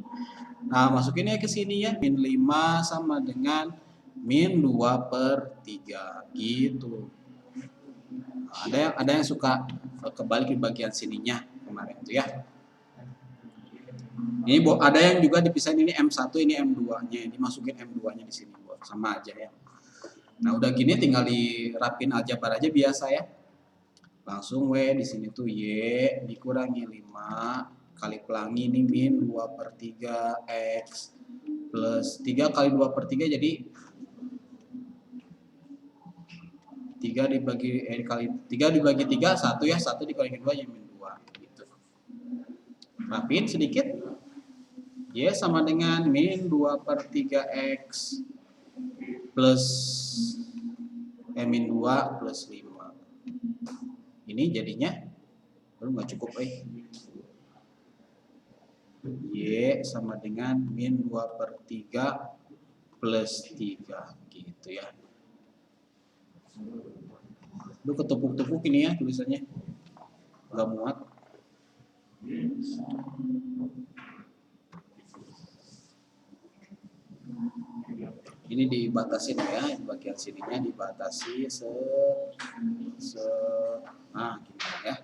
Nah, masukinnya ke sini ya, min 5 sama dengan min 2/3 gitu. Ada yang suka kebalik di bagian sininya kemarin itu ya. Ini ada yang juga dipisahin, ini M1 ini M2-nya, ini masukin M2-nya di sini buat sama aja ya. Nah, udah gini tinggal dirapin aljabar aja biasa ya. Langsung W di sini tuh Y dikurangi 5 kali pelangi ini min 2/3 X plus 3 kali 2/3 jadi 3 dibagi 3 1 ya, 1 dikurangi 2 ya min 2 gitu. Rapin sedikit. Y sama dengan min 2/3 X plus min 2 plus 5. Ini jadinya baru nggak cukup Y sama dengan min 2/3 plus 3 gitu ya. Lu ketepuk-tepuk ini ya tulisannya, nggak muat. Ini dibatasin ya, di bagian sininya dibatasi nah gimana ya.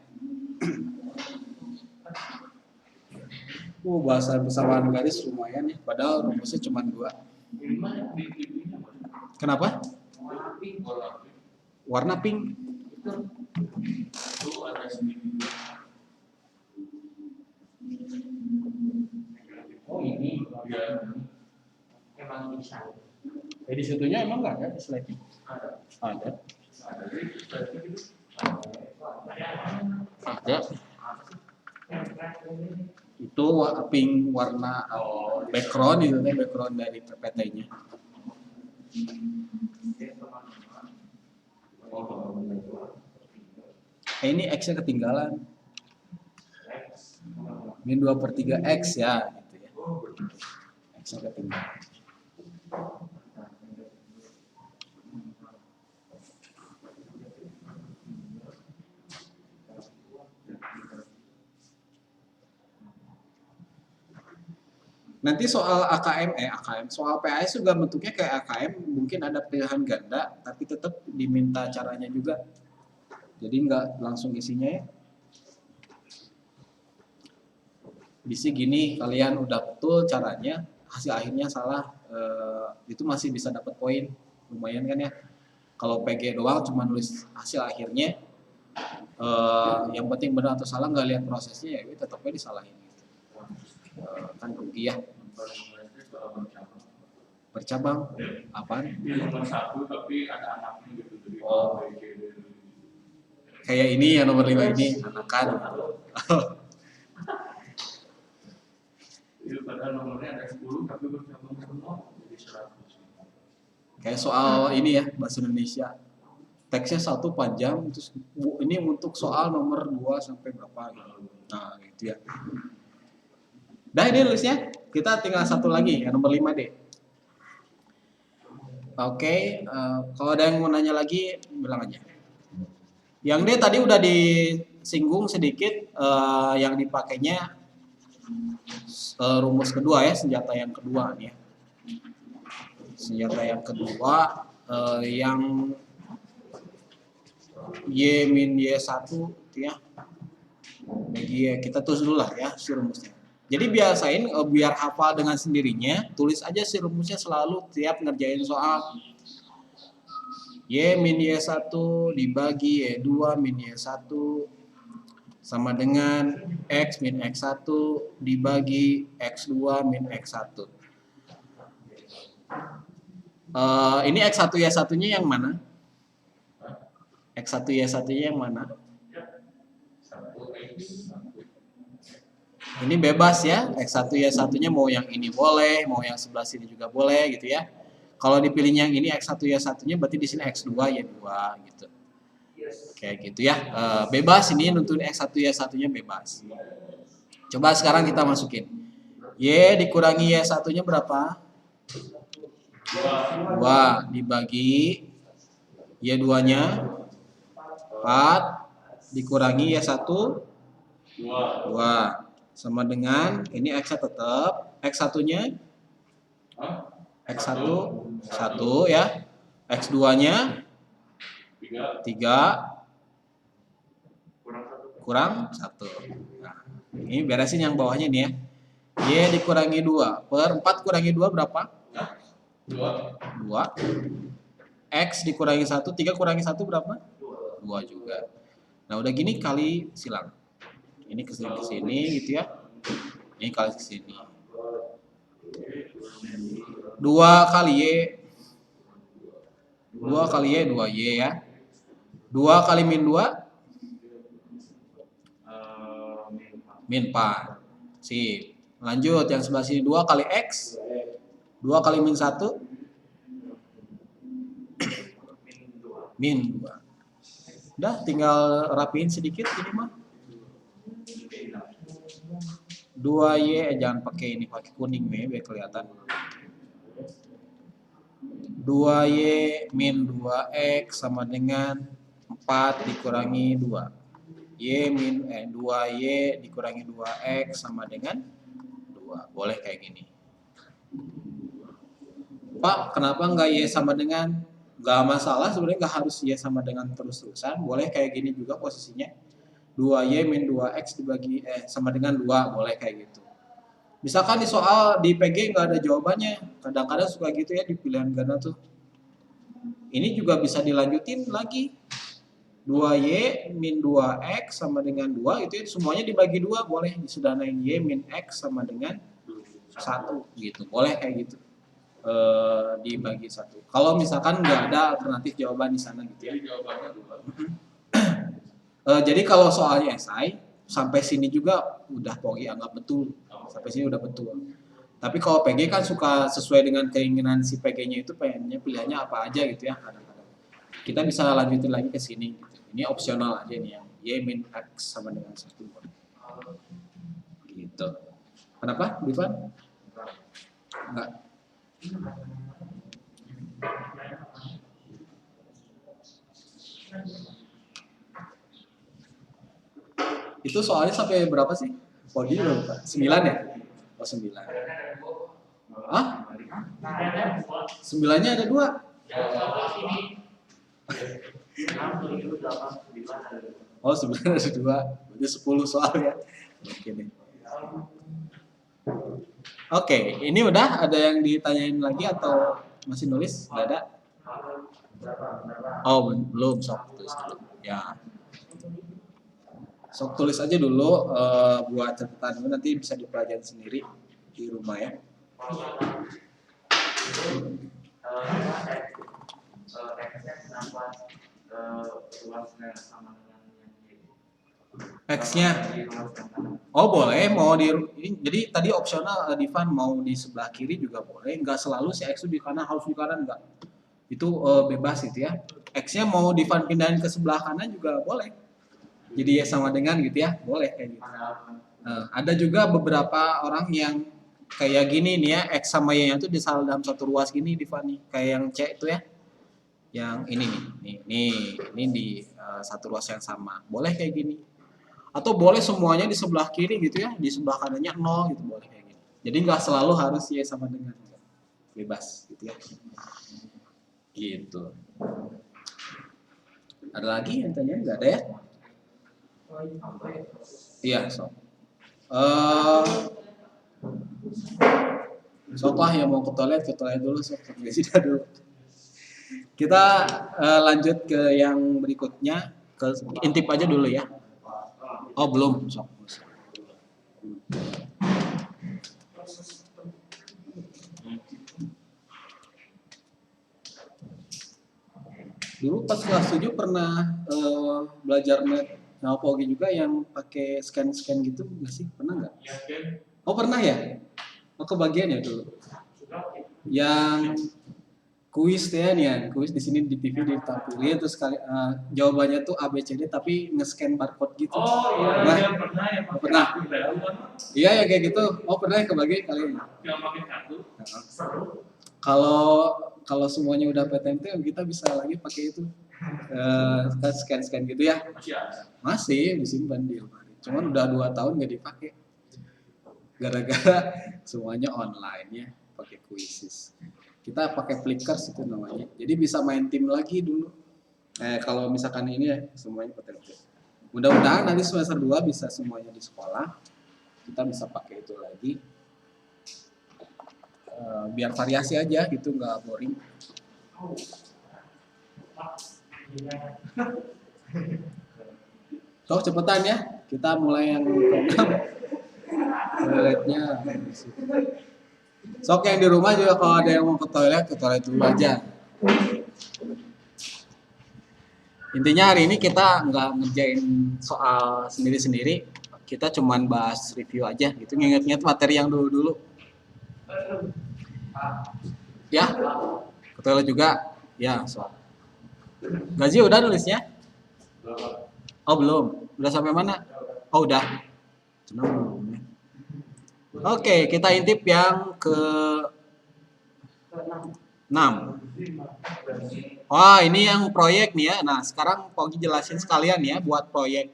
Bahasa persamaan garis lumayan ya, padahal rumusnya cuma 2. Kenapa? Warna pink. Oh ini emang bisa. Di situnya emang nggak ada di slide? Ada. Ada. Itu pink warna background itu teh background dari PPT-nya. Ini X-nya ketinggalan. Min 2/3 X ya gitu ya. X-nya ketinggalan. Nanti soal soal PAS juga bentuknya kayak AKM, mungkin ada pilihan ganda, tapi tetap diminta caranya juga. Jadi nggak langsung isinya ya. Bisa gini, kalian udah betul caranya, hasil akhirnya salah, itu masih bisa dapat poin, lumayan kan ya. Kalau PG doang cuma nulis hasil akhirnya, yang penting benar atau salah nggak lihat prosesnya ya, tetapnya disalahin. Kan rugi ya. Bercabang apaan? Dia nomor 1 tapi ada anaknya gitu. Jadi Oh. Kayak ini ya nomor 5 ini anakan. Itu padahal nomornya ada 10 tapi bercabang semua jadi 100. Kayak soal ini ya bahasa Indonesia. Teksnya satu panjang, terus ini untuk soal nomor 2 sampai berapa gitu. Nah, gitu ya. Dah ini nulisnya, kita tinggal satu lagi, ya, nomor 5 deh. Oke, kalau ada yang mau nanya lagi, bilang aja. Yang D tadi udah disinggung sedikit, yang dipakainya rumus kedua ya, senjata yang kedua nih ya. Senjata yang kedua, yang Y min Y1 gitu ya. Bagi kita tulis dulu lah ya si rumusnya. Jadi biasain biar hafal dengan sendirinya, tulis aja si rumusnya selalu tiap ngerjain soal. Y min Y1 dibagi Y2 min Y1 sama dengan X min X1 dibagi X2 min X1. Ini X1 Y1-nya yang mana? X1 Y1-nya yang mana? Ini bebas ya, X1 Y1-nya mau yang ini boleh, mau yang sebelah sini juga boleh gitu ya. Kalau dipilihnya yang ini X1 Y1-nya berarti di sini X2 Y2 gitu. Kayak gitu ya. Bebas ini nuntun X1 Y1-nya bebas. Coba sekarang kita masukin. Y dikurangi Y1-nya berapa? 2 dibagi Y2-nya 4 dikurangi Y1 2 sama dengan ini X-nya tetap, X1-nya X1 1 ya. X2-nya 3 kurang 1. Nah, ini beresin yang bawahnya nih ya. Y dikurangi 2 per 4 kurangi 2 berapa? 2. X dikurangi 1, 3 kurangi 1 berapa? 2 juga. Nah, udah gini kali silang. Ini ke sini gitu ya. Ini kali ke sini. 2 kali Y. 2 kali Y 2Y ya. 2 kali min 2 min 4. Sip. Lanjut yang sebelah sini 2 kali X. 2 kali min 1 min 2. Udah tinggal rapiin sedikit ini mah. 2Y jangan pakai ini, pakai kuning nih biar kelihatan. 2Y min 2X sama dengan 4 dikurangi 2. 2Y dikurangi 2X sama dengan 2. Boleh kayak gini. Pak, kenapa enggak Y sama dengan? Enggak masalah, sebenarnya enggak harus Y sama dengan terus-terusan. Boleh kayak gini juga posisinya. 2Y min 2X dibagi sama dengan 2, boleh kayak gitu. Misalkan di soal di PG nggak ada jawabannya, kadang-kadang suka gitu ya di pilihan ganda tuh. Ini juga bisa dilanjutin lagi. 2Y min 2X sama dengan 2, itu semuanya dibagi 2, boleh disederhanain Y min X sama dengan 1 gitu, boleh kayak gitu. Dibagi 1. Kalau misalkan nggak ada alternatif jawaban di sana gitu ya. Jadi jawabannya 2. Jadi kalau soalnya esai sampai sini juga udah Pogi anggap betul. Sampai sini udah betul. Tapi kalau PG kan suka sesuai dengan keinginan si PG-nya itu pengennya pilihannya apa aja gitu ya kadang-kadang. Kita bisa lanjutin lagi ke sini gitu. Ini opsional aja nih yang Y min X sama dengan 1. Gitu. Kenapa, Divan? Enggak. Itu soalnya sampai berapa sih? Pogi berapa? 9 ya? Oh 9. Hah? 9-nya ada 2? Oh 9 ada 2. Berarti 10 soalnya. Oke deh. Oke, ini udah ada yang ditanyain lagi atau masih nulis? Nggak ada? Oh belum, sok tulis dulu. Ya. Sok tulis aja dulu buat catatan dulu, nanti bisa dipelajari sendiri di rumah ya. X-nya. Oh boleh, mau di jadi tadi opsional Divan mau di sebelah kiri juga boleh, nggak selalu si X itu di kanan harus di kanan nggak. Itu bebas gitu ya. X-nya mau Divan pindahin ke sebelah kanan juga boleh. Jadi ya sama dengan gitu ya, boleh kayak gitu. Ada juga beberapa orang yang kayak gini nih ya, X sama Y-nya tuh disalah dalam satu ruas gini Divan nih, kayak yang C itu ya. Yang ini ini di satu ruas yang sama. Boleh kayak gini. Atau boleh semuanya di sebelah kiri gitu ya, di sebelah kanannya 0 gitu, boleh kayak gitu. Jadi nggak selalu harus Y sama dengan, bebas gitu ya. Gitu. Ada lagi yang tanya? Nggak ada ya? Iya, sok. Sok lah yang mau ke toilet dulu, sok sida dulu. Kita lanjut ke yang berikutnya, ke intip aja dulu ya. Oh belum, sok. Dulu pas kelas 7 pernah belajar sama Pogi juga yang pakai scan gitu nggak sih? Pernah nggak? Oh pernah ya? Oh kebagian ya dulu. Yang kuis ya nih ya, kuis di sini di TV ditampilin terus jawabannya tuh A B C D tapi nge-scan barcode gitu. Oh iya, pernah ya. Pernah. Iya ya kayak gitu. Oh pernah ya kebagi kali ini. Yang pakai kartu. Seru. Kalau semuanya udah PTMT kita bisa lagi pakai itu scan gitu ya. Masih ada. Masih disimpan di lemari. Cuman udah 2 tahun nggak dipakai. Gara-gara semuanya online ya, pakai quizzes. Kita pakai Flickrs itu namanya. Jadi bisa main tim lagi dulu. Kalau misalkan ini ya semuanya PTMT. Mudah-mudahan nanti semester 2 bisa semuanya di sekolah. Kita bisa pakai itu lagi. Biar variasi aja gitu, nggak boring. So cepetan ya, kita mulai yang program. Toiletnya. Sok yang di rumah juga kalau ada yang mau ke toilet dulu aja. Intinya hari ini kita nggak ngerjain soal sendiri-sendiri, kita cuman bahas review aja gitu, nginget-nginget materi yang dulu-dulu. Ya, ke toilet juga. Ya, soal. Gaji udah nulisnya? Oh belum. Udah sampai mana? Oh udah. Belum. Oke, kita intip yang ke 6. Wah, ini yang proyek nih ya. Nah, sekarang Pogi jelasin sekalian ya buat proyek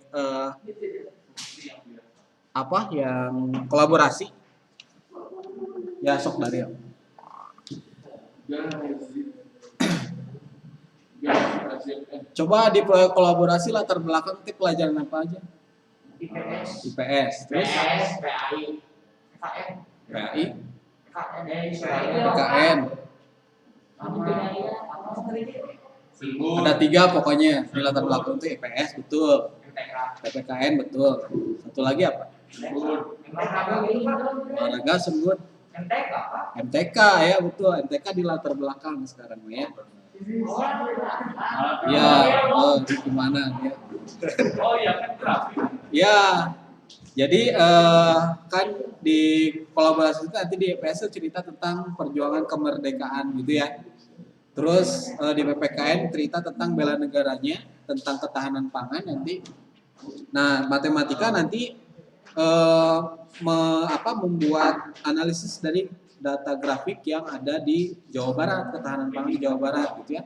apa yang kolaborasi. Ya, sok dari ya. Coba di proyek kolaborasi latar belakang itu pelajaran apa aja? IPS. Terus PAI, PKN. Ada 3 pokoknya di latar belakang itu IPS betul, PPKN betul. Satu lagi apa? Olahraga sebut. MTK ya betul, MTK di latar belakang sekarang ya. Ya, gimana ya? Oh iya kan grafik. Ya, jadi kan di kolaborasi itu nanti di EPS itu cerita tentang perjuangan kemerdekaan gitu ya. Terus di PPKN cerita tentang bela negaranya, tentang ketahanan pangan nanti. Nah, matematika nanti membuat analisis dari data grafik yang ada di Jawa Barat, ketahanan pangan di Jawa Barat gitu ya.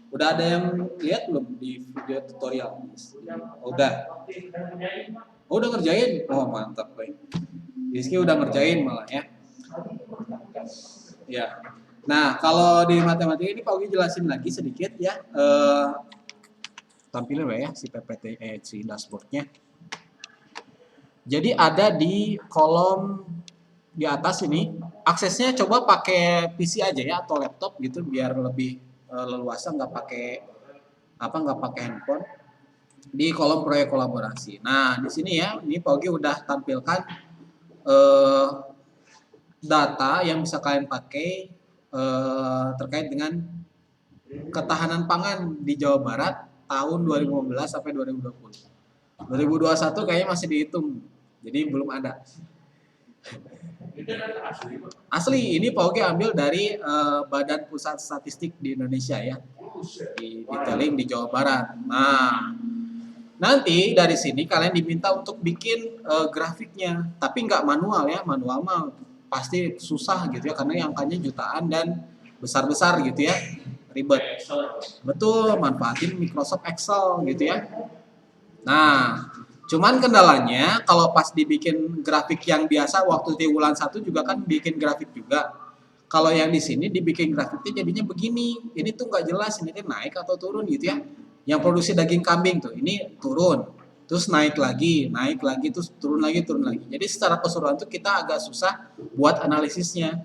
Udah ada yang lihat belum di video tutorial? Udah. Oh, udah ngerjain? Oh, mantap, baik. Rizky udah ngerjain malah ya. Ya. Nah, kalau di matematika ini Pak Ugi jelasin lagi sedikit ya. Tampilin ya si PPT si dashboardnya. Jadi ada di kolom di atas ini, aksesnya coba pakai PC aja ya atau laptop gitu biar lebih leluasa, nggak pakai handphone. Di kolom proyek kolaborasi. Nah, di sini ya, ini Pak Ugi udah tampilkan data yang bisa kalian pakai terkait dengan ketahanan pangan di Jawa Barat tahun 2015 sampai 2020. 2021 kayaknya masih dihitung, jadi belum ada. Itu data asli Pak. Asli, ini Pak Oke ambil dari Badan Pusat Statistik di Indonesia ya, di detailing di Jawa Barat. Nah, nanti dari sini kalian diminta untuk bikin grafiknya, tapi nggak manual ya, manual mah pasti susah gitu ya, karena yang angkanya jutaan dan besar-besar gitu ya, ribet. Betul, manfaatin Microsoft Excel gitu ya. Nah, cuman kendalanya kalau pas dibikin grafik yang biasa waktu di bulan 1 juga kan bikin grafik juga. Kalau yang di sini dibikin grafiknya jadinya begini. Ini tuh nggak jelas ini naik atau turun gitu ya. Yang produksi daging kambing tuh ini turun. Terus naik lagi, terus turun lagi, turun lagi. Jadi secara keseluruhan tuh kita agak susah buat analisisnya.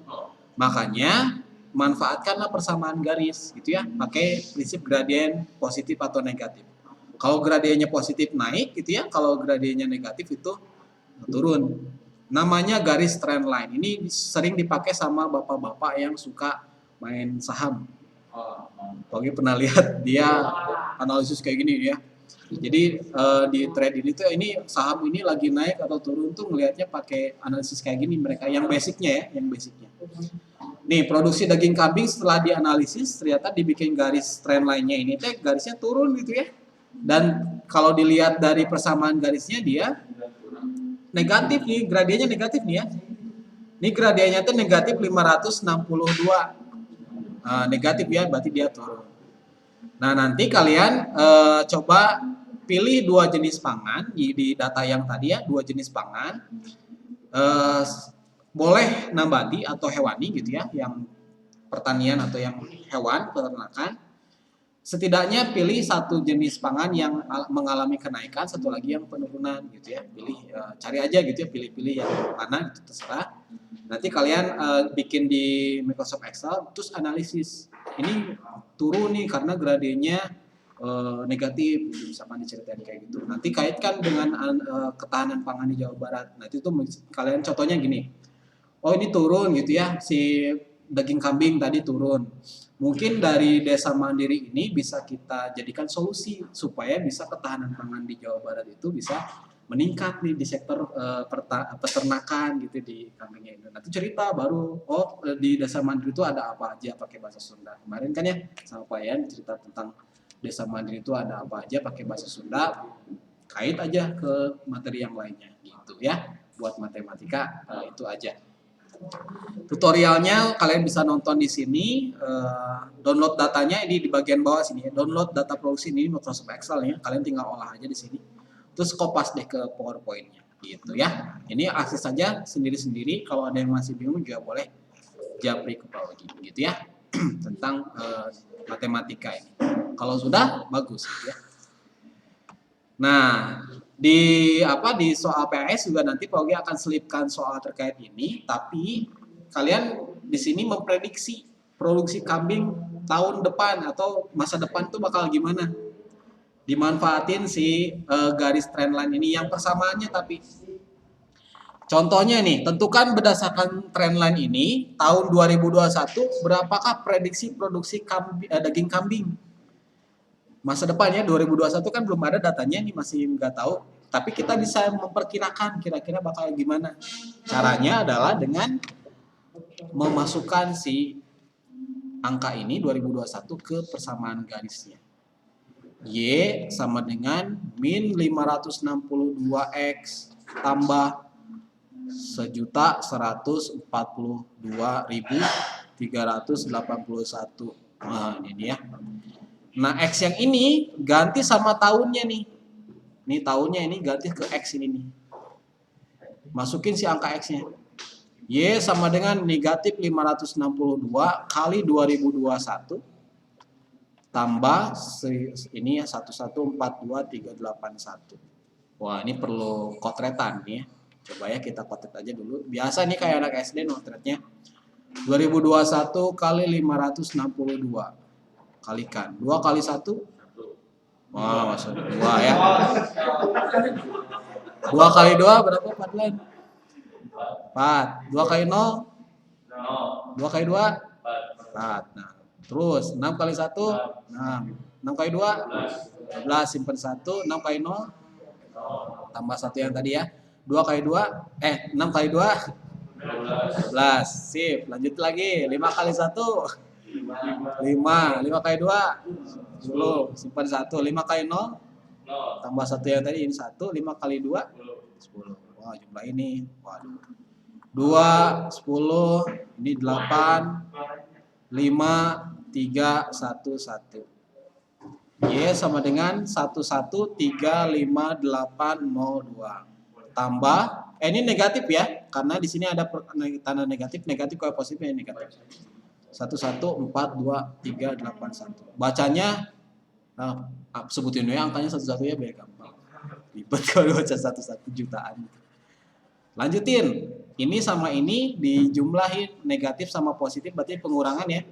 Makanya manfaatkanlah persamaan garis gitu ya, pakai prinsip gradien positif atau negatif. Kalau gradiennya positif naik gitu ya, kalau gradiennya negatif itu turun. Namanya garis trend line. Ini sering dipakai sama bapak-bapak yang suka main saham. Pagi pernah lihat dia analisis kayak gini ya. Jadi di trade ini tuh ini saham ini lagi naik atau turun tuh melihatnya pakai analisis kayak gini mereka yang basicnya ya, yang basicnya. Nih produksi daging kambing setelah dianalisis ternyata dibikin garis trend line-nya ini teh garisnya turun gitu ya. Dan kalau dilihat dari persamaan garisnya dia negatif nih, gradiennya negatif nih ya. Ini gradiennya tuh negatif 562. Negatif ya, berarti dia turun. Nah, nanti kalian coba pilih 2 jenis pangan di data yang tadi ya, 2 jenis pangan. Boleh nabati atau hewani gitu ya, yang pertanian atau yang hewan, peternakan. Setidaknya pilih 1 jenis pangan yang mengalami kenaikan, 1 lagi yang penurunan gitu ya. Pilih cari aja gitu ya, pilih-pilih yang mana gitu terserah. Nanti kalian bikin di Microsoft Excel terus analisis. Ini turun nih karena gradiennya negatif gitu, misalkan diceritain kayak gitu. Nanti kaitkan dengan ketahanan pangan di Jawa Barat. Nanti itu kalian contohnya gini. Oh, ini turun gitu ya, si daging kambing tadi turun. Mungkin dari desa mandiri ini bisa kita jadikan solusi supaya bisa ketahanan pangan di Jawa Barat itu bisa meningkat nih di sektor peternakan gitu di kambingnya itu. Nanti cerita baru, di desa mandiri itu ada apa aja pakai bahasa Sunda. Kemarin kan ya sama Pak Yan cerita tentang desa mandiri itu ada apa aja pakai bahasa Sunda, kait aja ke materi yang lainnya gitu ya. Buat matematika itu aja. Tutorialnya kalian bisa nonton di sini, download datanya ini di bagian bawah sini ya. Download data produksi ini Microsoft Excel ya. Kalian tinggal olah aja di sini. Terus kopas deh ke PowerPoint-nya gitu ya. Ini akses saja sendiri-sendiri. Kalau ada yang masih bingung juga boleh japri ke bawah gitu ya. Tentang matematika ini. Kalau sudah bagus gitu ya. Nah, di soal PAS juga nanti Pak Ogi akan selipkan soal terkait ini, tapi kalian di sini memprediksi produksi kambing tahun depan atau masa depan itu bakal gimana? Dimanfaatin si garis trendline ini yang persamaannya tapi contohnya nih, tentukan berdasarkan trendline ini tahun 2021 berapakah prediksi produksi daging kambing? masa depannya 2021 kan belum ada datanya nih, masih nggak tahu. Tapi kita bisa memperkirakan kira-kira bakal gimana. Caranya adalah dengan memasukkan si angka ini 2021 ke persamaan garisnya. Y sama dengan min 562X tambah 1.142.381. Nah, ini dia. Nah, X yang ini ganti sama tahunnya nih. Ini tahunnya ini ganti ke X ini nih. Masukin si angka X-nya. Y sama dengan negatif 562 kali 2021 tambah ini ya 1142381. Wah, ini perlu kotretan nih ya. Coba ya kita kotret aja dulu. Biasa nih kayak anak SD notretnya. 2021 kali 562 kalikan 2 kali 1. Wah, masuk 2 ya. 2 kali 2 berapa Pak Dilan? 4. 2 kali 0? 2 kali 2? 4. Nah, terus 6 kali 1? 6. 6 kali 2? 12. Simpan 1. 6 kali 0? Tambah 1 yang tadi ya. 2 kali 2? 6 kali 2? 12. Sip. Lanjut lagi. 5 kali 1? 5. 5 kali 2? 10. Simpan 1. 5 kali 0? Tambah 1 yang tadi ini 1. 5 kali 2? 10. Wah, jumlah ini. Waduh. 2, 10, ini 8, 5, 3, 1, 1. Y sama dengan 11350802. Tambah, ini negatif ya, karena di sini ada tanda negatif kalau positif ya negatif. 114231. Bacanya, sebutin ya angkanya satu-satu ya biar gampang. Ribet kalau baca satu-satu jutaan. Lanjutin, ini sama ini dijumlahin negatif sama positif berarti pengurangan ya.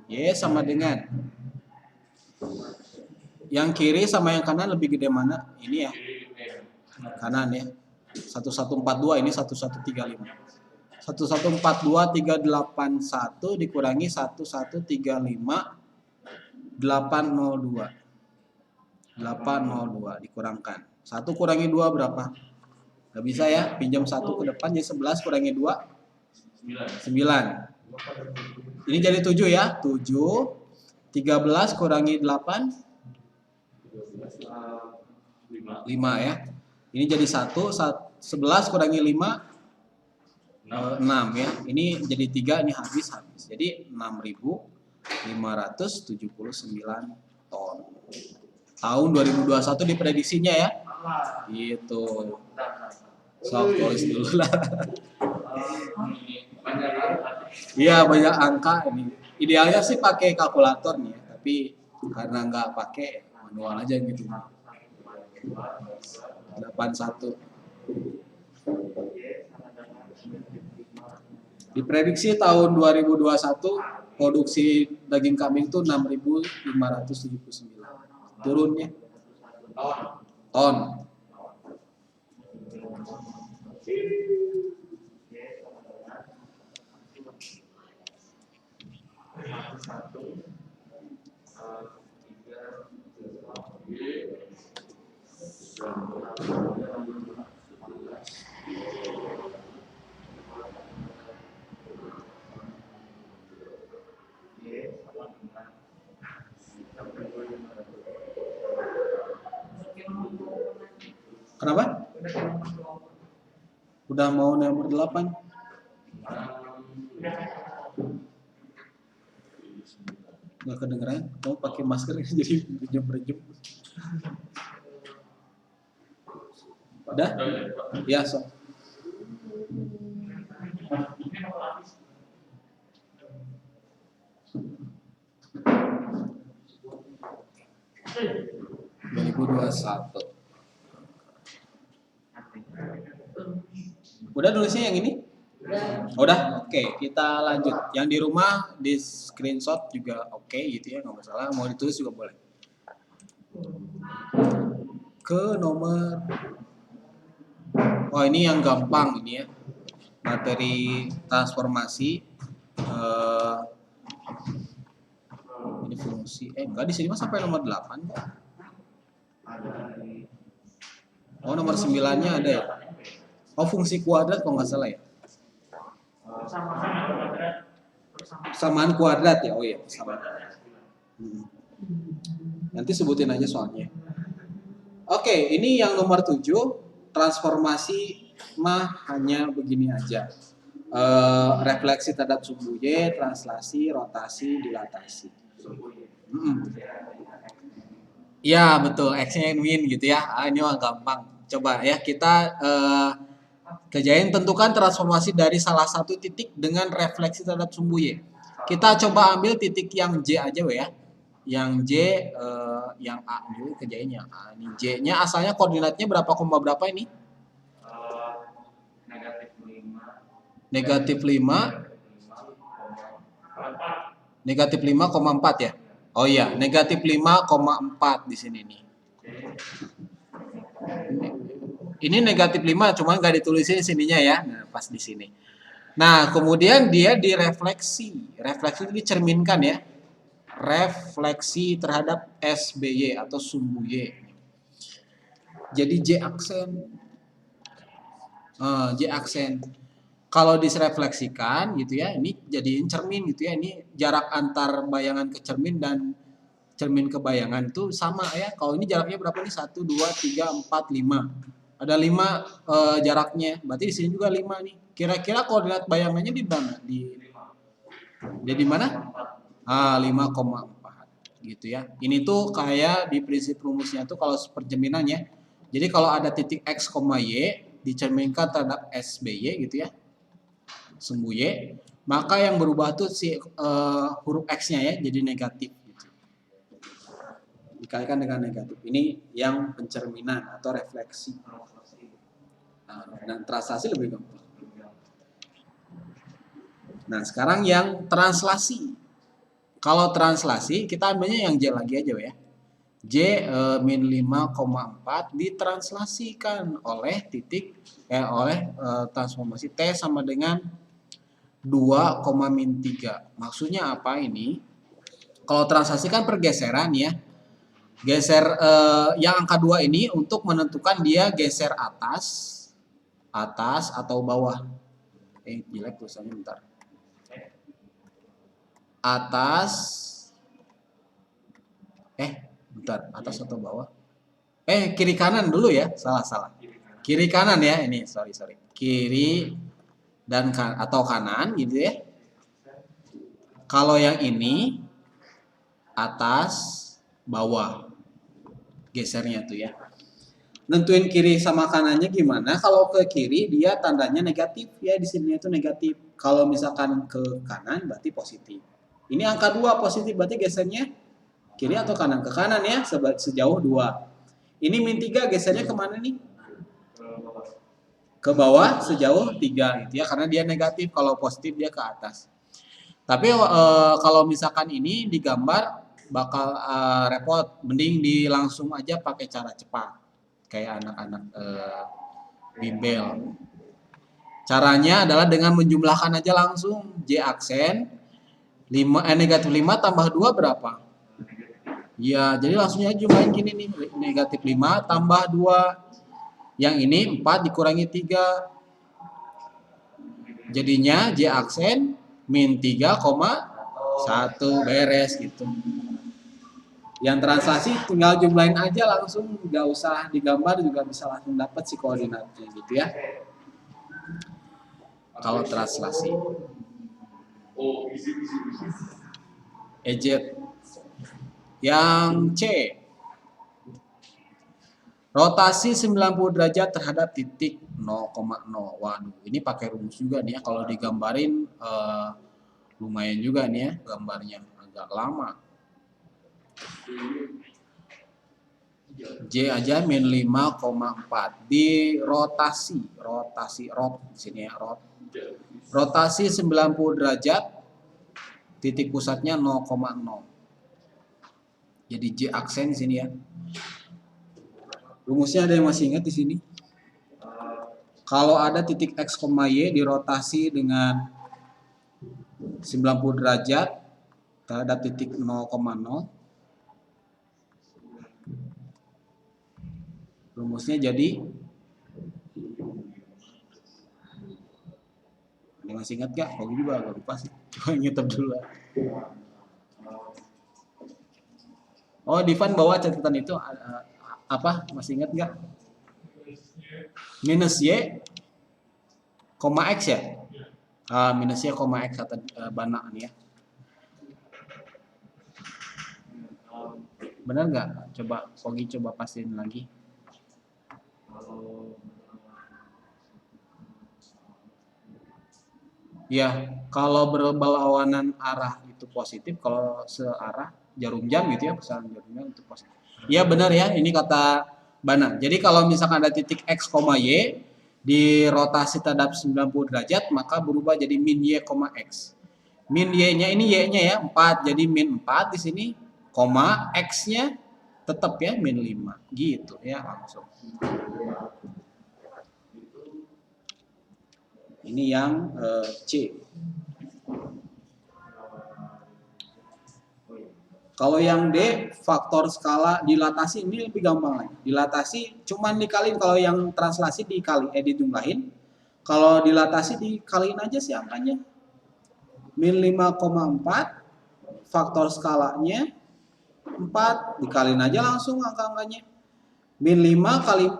Y sama dengan yang kiri sama yang kanan lebih gede mana? Ini ya. Kanan ya. 1142 ini 1135. 1142381 dikurangi 1135802. 802 dikurangkan. 1 kurangi 2 berapa? Gak bisa ya, pinjam 1 ke depan jadi 11 kurangi 2 9. Ini jadi 7 ya, 7. 13 kurangi 8 5 ya. Ini jadi 1, 11 kurangi 5 6 ya. Ini jadi 3, ini habis. Jadi 6.579 ton. Tahun 2021 diprediksinya ya. Gitu. Sok tulis dulu lah. Iya, banyak angka ini. Idealnya sih pakai kalkulator nih ya, tapi karena nggak pakai manual aja gitu. 81. Diprediksi tahun 2021 produksi daging kambing itu 6.579. Turunnya ton. Kenapa? Udah mau nomor 8. Nggak kedengeran? Kamu pakai masker jadi berjem-berjem. Udah? Ya, so. Udah nulisnya yang ini? Udah? Oke, kita lanjut. Yang di rumah di screenshot juga oke gitu ya, nggak masalah. Mau ditulis juga boleh. Ke nomor, ini yang gampang ini ya. Materi transformasi. Ini fungsi. Enggak, di sini mah sampai nomor 8 kok. Ada di Oh, nomor 9-nya ada ya. Oh, fungsi kuadrat kok nggak salah ya. Sama-sama kuadrat. Persamaan kuadrat ya. Oh iya, persamaan. Nanti sebutin aja soalnya. Oke, ini yang nomor 7, transformasi mah hanya begini aja. Refleksi terhadap sumbu Y, translasi, rotasi, dilatasi. Ya, betul, X-nya win gitu ya. Ini mah gampang. Coba ya kita kerjain, tentukan transformasi dari salah satu titik dengan refleksi terhadap sumbu Y. Kita coba ambil titik yang J aja ya. Yang J, yang A dulu kerjain yang A. Ini J-nya asalnya koordinatnya berapa koma berapa ini? negatif 5 Negatif 5, negatif 5,4 ya. Oh iya, negatif 5,4 di sini nih. Ini negatif 5, cuma nggak ditulisin sininya ya. Nah, pas di sini. Nah, kemudian dia direfleksi. Refleksi itu dicerminkan ya. Refleksi terhadap SBY atau sumbu Y. Jadi J aksen. J aksen. Kalau disrefleksikan gitu ya, ini jadiin cermin gitu ya. Ini jarak antar bayangan ke cermin dan cermin ke bayangan itu sama ya. Kalau ini jaraknya berapa nih? 1, 2, 3, 4, 5. Ada 5 jaraknya. Berarti di sini juga 5 nih. Kira-kira koordinat bayangannya di mana? Di mana? 5,4 gitu ya. Ini tuh kayak di prinsip rumusnya tuh kalau percerminannya. Jadi kalau ada titik X, Y dicerminkan terhadap SBY gitu ya. Sumbu Y, maka yang berubah tuh si huruf X-nya ya jadi negatif gitu. Dikalikan dengan negatif. Ini yang pencerminan atau refleksi. Dan translasi lebih gampang. Nah, sekarang yang translasi. Kalau translasi kita ambilnya yang J lagi aja ya. J min 5,4 ditranslasikan oleh titik oleh transformasi T sama dengan 2, min 3. Maksudnya apa ini? Kalau translasi kan pergeseran ya. Geser yang angka 2 ini untuk menentukan dia geser atas atau bawah. Jelek tulisannya bentar. Bentar, atas atau bawah? Kiri kanan dulu ya. Salah. Kiri kanan ya ini, sorry. Kiri dan atau kanan gitu ya. Kalau yang ini atas bawah gesernya tuh ya. Nentuin kiri sama kanannya gimana? Kalau ke kiri dia tandanya negatif ya, di sini itu negatif. Kalau misalkan ke kanan berarti positif. Ini angka 2 positif berarti gesernya kiri atau kanan? Ke kanan ya, sejauh 2. Ini min 3 gesernya kemana nih? Ke bawah sejauh 3 gitu ya, karena dia negatif. Kalau positif dia ke atas. Tapi kalau misalkan ini digambar bakal repot, mending langsung aja pakai cara cepat kayak anak-anak bimbel. Caranya adalah dengan menjumlahkan aja langsung. J aksen negatif 5 tambah 2 berapa? Ya, jadi langsung aja jumlahin gini nih, negatif 5 tambah 2. Yang ini 4 dikurangi 3. Jadinya J aksen min 3,1 beres gitu. Yang translasi tinggal jumlahin aja langsung, nggak usah digambar juga bisa langsung dapat si koordinatnya gitu ya. Kalau translasi. EJ. Yang C. Rotasi 90 derajat terhadap titik 0,0. Waduh, ini pakai rumus juga nih ya. Kalau digambarin lumayan juga nih ya gambarnya, agak lama. J aja min 5,4 di rotasi sini ya, rotasi 90 derajat, titik pusatnya 0,0. Jadi J aksen di sini ya. Rumusnya ada yang masih ingat di sini? Kalau ada titik X, Y dirotasi dengan 90 derajat terhadap titik 0,0. Rumusnya jadi, ini masih ingat gak? Kalau juga agak lupa sih. Coba ngetep dulu lah. Oh, Divan bawa catatan itu apa? Masih ingat gak? Minus Y, koma X ya? Minus Y, koma X kata Bana nih ya. Benar nggak? Coba Pogi coba pastiin lagi. Ya, kalau berlawanan arah itu positif, kalau searah jarum jam gitu ya, pesan jarum jam itu positif. Ya benar ya, ini kata Bana. Jadi kalau misalkan ada titik X, Y di rotasi terhadap 90 derajat, maka berubah jadi min Y, X. Min Y-nya ini Y-nya ya 4, jadi min 4 di sini, koma X-nya tetap ya min 5 gitu ya langsung. Ini yang C. Kalau yang D, faktor skala dilatasi ini lebih gampang lagi. Dilatasi cuman dikaliin, kalau yang translasi dijumlahin. Kalau dilatasi dikaliin aja sih angkanya. Min 5,4, faktor skalanya 4, dikaliin aja langsung angka-angkanya. Min 5 kali 4,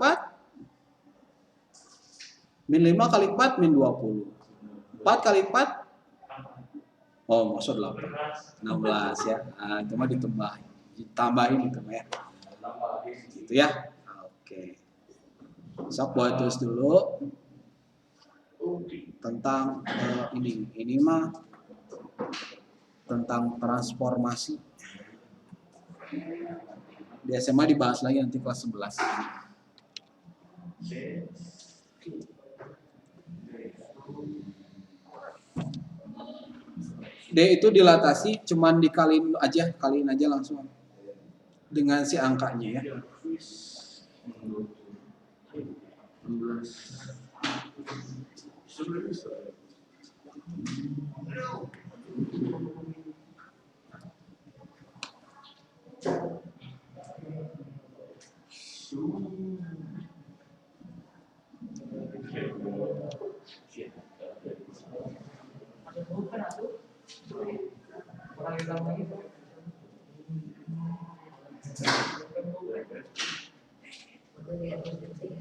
min 5 kali 4, min 20. 4 kali 4, oh maksud 8. 16 ya. Nah, itu mah ditambahin itu mah ya. Gitu ya. Oke. Sok buat tulis dulu tentang ini mah tentang transformasi. Di SMA dibahas lagi nanti kelas 11. D itu dilatasi cuman kaliin aja langsung dengan si angkanya ya.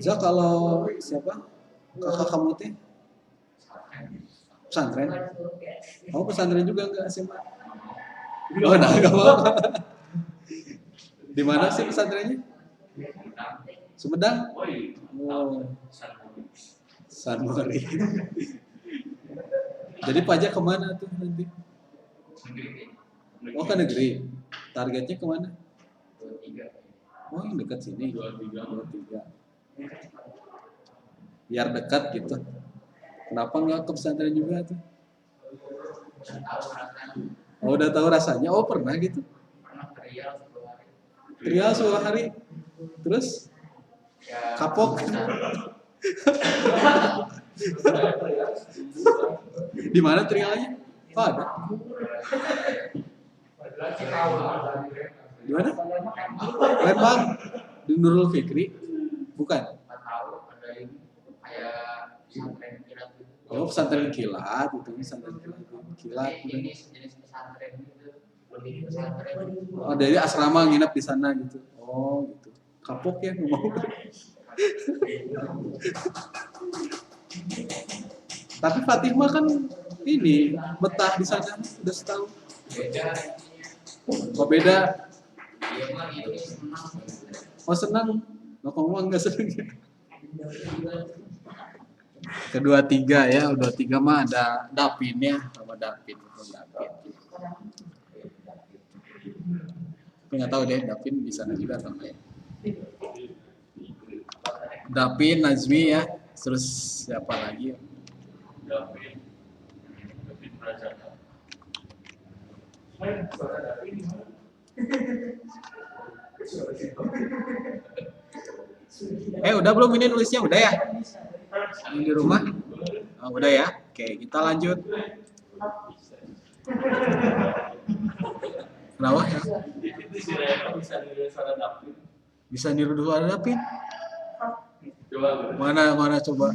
Za, kalau siapa? Kakak kamu teh? Pesantren? Kamu pesantren juga enggak SMA? Oh, nah, enggak apa-apa. Di mana sih pesantrennya? Sumedang? Oh. San Mori. Jadi pajak kemana tuh nanti? Oh, ke negeri. Targetnya kemana? 23. Oh, yang dekat sini. 23. Biar dekat gitu. Kenapa nggak ke pesantren juga tuh? Oh, udah tahu rasanya. Oh, pernah gitu. Trial 10 hari. Terus? Kapok. Di mana trialnya? Oh, ada. Di mana? Lembang. Di Nurul Fikri. Bukan. Oh, pesantren kilat itu, pesantren kilat. Ini jenis pesantren gitu, lebih pesantren. Oh, dari asrama nginep di sana gitu. Oh, gitu. Kapok ya ngomong. Tapi Fatimah kan ini betah di sana udah setahun. Beda. Kok beda? Dia mah ini senang. Oh, senang. Lo kamu enggak senang ya? Kedua tiga ya, udah tiga mah ada Dapin ya, sama Dapin. Tapi nggak tahu deh Dapin di sana juga atau enggak. Dapin, Nazmi ya, terus siapa lagi? Dapin Pradjata. Udah belum ini nulisnya? Udah ya? Yang di rumah? Oh, udah ya? Oke, kita lanjut. Kenapa? Itu si Reno bisa niru suara David. Bisa niru suara David? Coba gitu. Mana coba?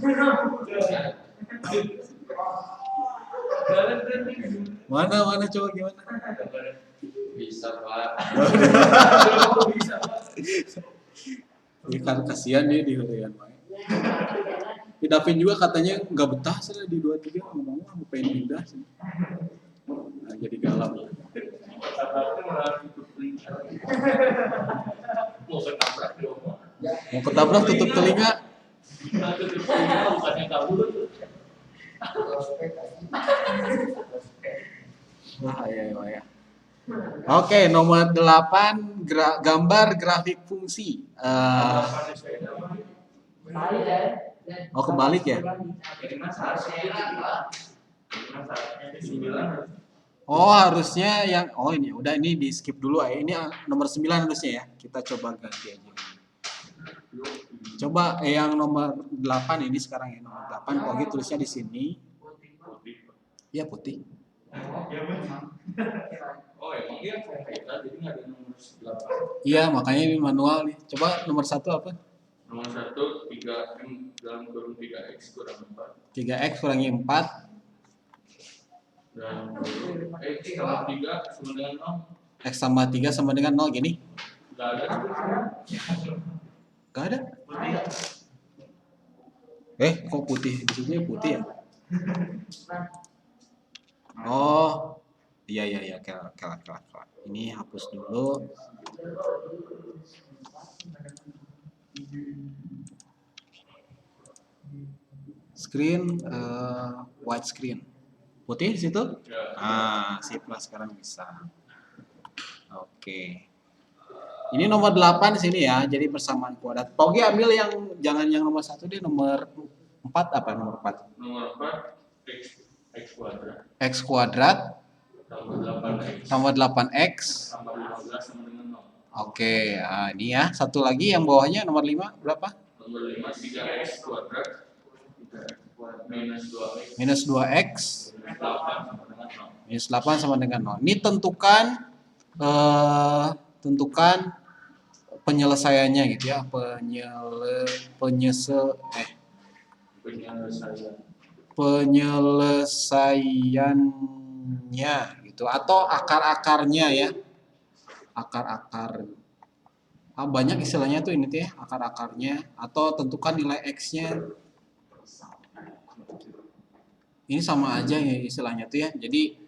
Mana coba gimana? Bisa Pak. Bisa. Ini kan kasihan dia di harian main. Di David juga katanya nggak betah sih di 23 ngomong mau pengen pindah sih. Nah, jadi galau. Sabarnya malah tutup telinga. Mau ketabrak dong. Mau ketabrak tutup telinga. Nah, tutup telinga bukannya kabur. Wah, ya. Oke, nomor 8 gambar grafik fungsi. Oh, kebalik ya? Ini mas harusnya Oh, harusnya yang ini udah ini di skip dulu ya. Ini nomor 9 harusnya ya. Kita coba ganti aja. Coba yang nomor 8 ini sekarang ya, nomor 8 Ogi tulisnya di sini. Iya, putih. Oh, emang iya kita jadi nggak ada nomor 8. Iya, makanya ini manual nih. Coba nomor 1 apa? Nomor 1 3M dalam kurung 3X kurang 4 3X kurangi 4. dan X sama 3 sama dengan 0. X sama 3 sama dengan 0 gini. Nggak ada. Gak ada. Putih. Kok putih? Di sini putih ya? Oh, iya. Kelak. Ini hapus dulu. Screen, white screen. Putih di situ? Ya. Sip lah sekarang bisa. Oke. Ini nomor 8 di sini ya, jadi persamaan kuadrat. Pogi ambil yang jangan yang nomor 1 deh, nomor 4 apa nomor 4? Nomor 4 X kuadrat X kuadrat tambah 8X tambah 8X tambah 15 sama dengan 0. Oke, ini ya. Satu lagi yang bawahnya nomor 5 berapa? Nomor 5 3X kuadrat minus 2X Minus 2X minus 8 sama dengan 0. minus 8 sama dengan 0. Ini tentukan penyelesaiannya gitu ya. Penyelesaiannya gitu atau akar-akarnya ya. Akar-akar. Banyak istilahnya tuh ini tuh ya, akar-akarnya atau tentukan nilai X-nya. Ini sama aja ya istilahnya tuh ya. Jadi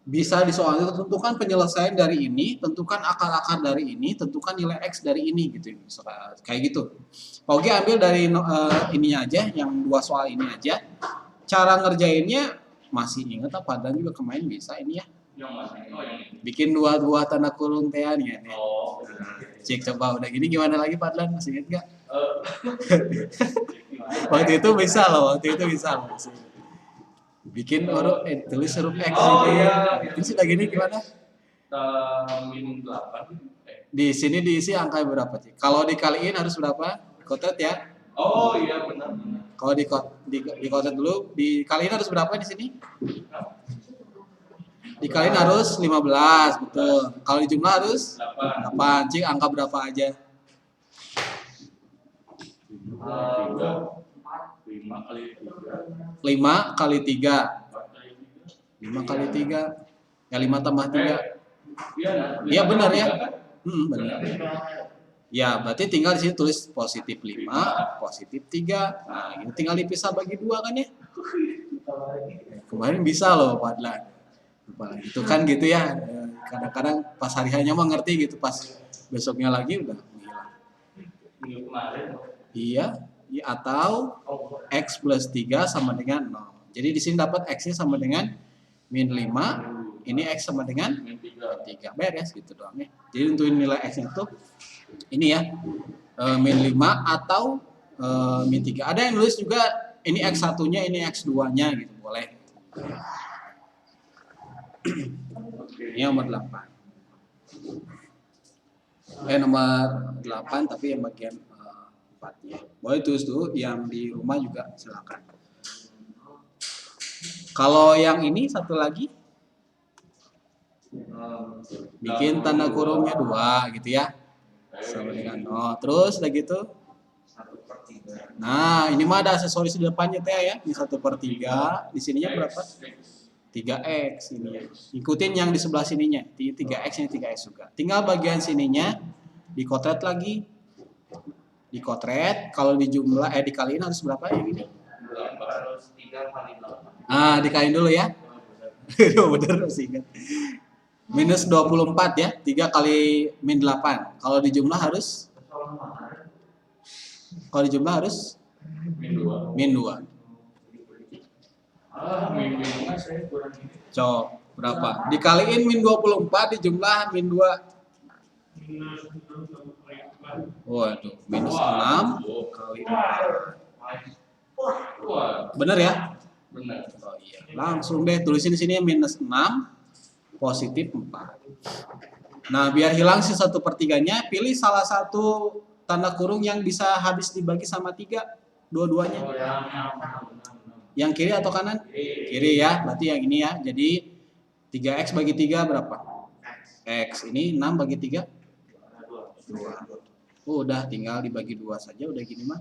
bisa di soal itu tentukan penyelesaian dari ini, tentukan akar-akar dari ini, tentukan nilai X dari ini gitu. Kayak gitu. Oke, ambil dari ininya aja, yang 2 soal ini aja. Cara ngerjainnya masih inget apa dan juga kemarin bisa ini ya. Yang mana? Oh, yang ini. Bikin dua tanda kurung teh nih. Oh. Cek coba udah gini gimana lagi Padlan masih inget gak? Gimana? Waktu itu bisa loh. Bikin tulis huruf X ini. Ini sudah gini gimana? Min 8. Di sini diisi angka berapa sih? Kalau dikaliin harus berapa? Dikotet ya. Oh iya benar. Kalau dikotet dulu, dikaliin harus berapa di sini? Dikaliin harus 15, betul. Kalau dijumlah harus 8. Cik, angka berapa aja? 5 kali 3. 5 kali 3. 4 kali 3. 5 kali 3. Ya 5 tambah 3. Iya benar ya. Benar. Ya, berarti tinggal di sini tulis positif 5, positif 3. Nah, ini tinggal dipisah bagi 2 kan ya? Kemarin bisa loh Padlan. Itu kan gitu ya. Kadang-kadang pas hari harinya mah ngerti gitu, pas besoknya lagi udah hilang. Minggu kemarin. Iya, atau X plus 3 sama dengan 0. Jadi di sini dapat X-nya sama dengan min 5, ini X sama dengan min 3. Beres gitu doang ya. Jadi untuk nilai X-nya itu ini ya, min 5 atau min 3. Ada yang nulis juga ini X1-nya, ini X2-nya gitu, boleh. Ini nomor 8. Nomor 8 tapi yang bagian 4-nya. Boleh tulis dulu, yang di rumah juga silakan. Kalau yang ini satu lagi Bikin tanda kurungnya 2 gitu ya. Sama dengan 0. Terus udah gitu. 1/3. Nah, ini mah ada aksesoris di depannya teh ya. Ini 1/3. Di sininya berapa? 3x ini ya. Ikutin yang di sebelah sininya. 3x ini 3x juga. Tinggal bagian sininya dikotret lagi. Dikotret, kalau dijumlah dikaliin harus berapa ya gini? Harus 3 kali 8. Ah, dikaliin dulu ya. Bener masih ingat. Minus 24 ya. 3 kali min 8. Kalau dijumlah harus min 2. Min saya kurang ini. Cok, berapa? Dikaliin min 24 dijumlah min 2. Waduh, minus 6 kali 4. Wah, Bener ya? benar. Oh iya. Langsung deh tulisin di sini minus 6 positif 4. Nah, biar hilang si 1/3-nya, pilih salah satu tanda kurung yang bisa habis dibagi sama 3. Dua-duanya. Yang kiri atau kanan? Kiri ya, berarti yang ini ya. Jadi 3x bagi 3 berapa? X. Ini 6 bagi 3? 2. Udah tinggal dibagi 2 saja, udah gini mah.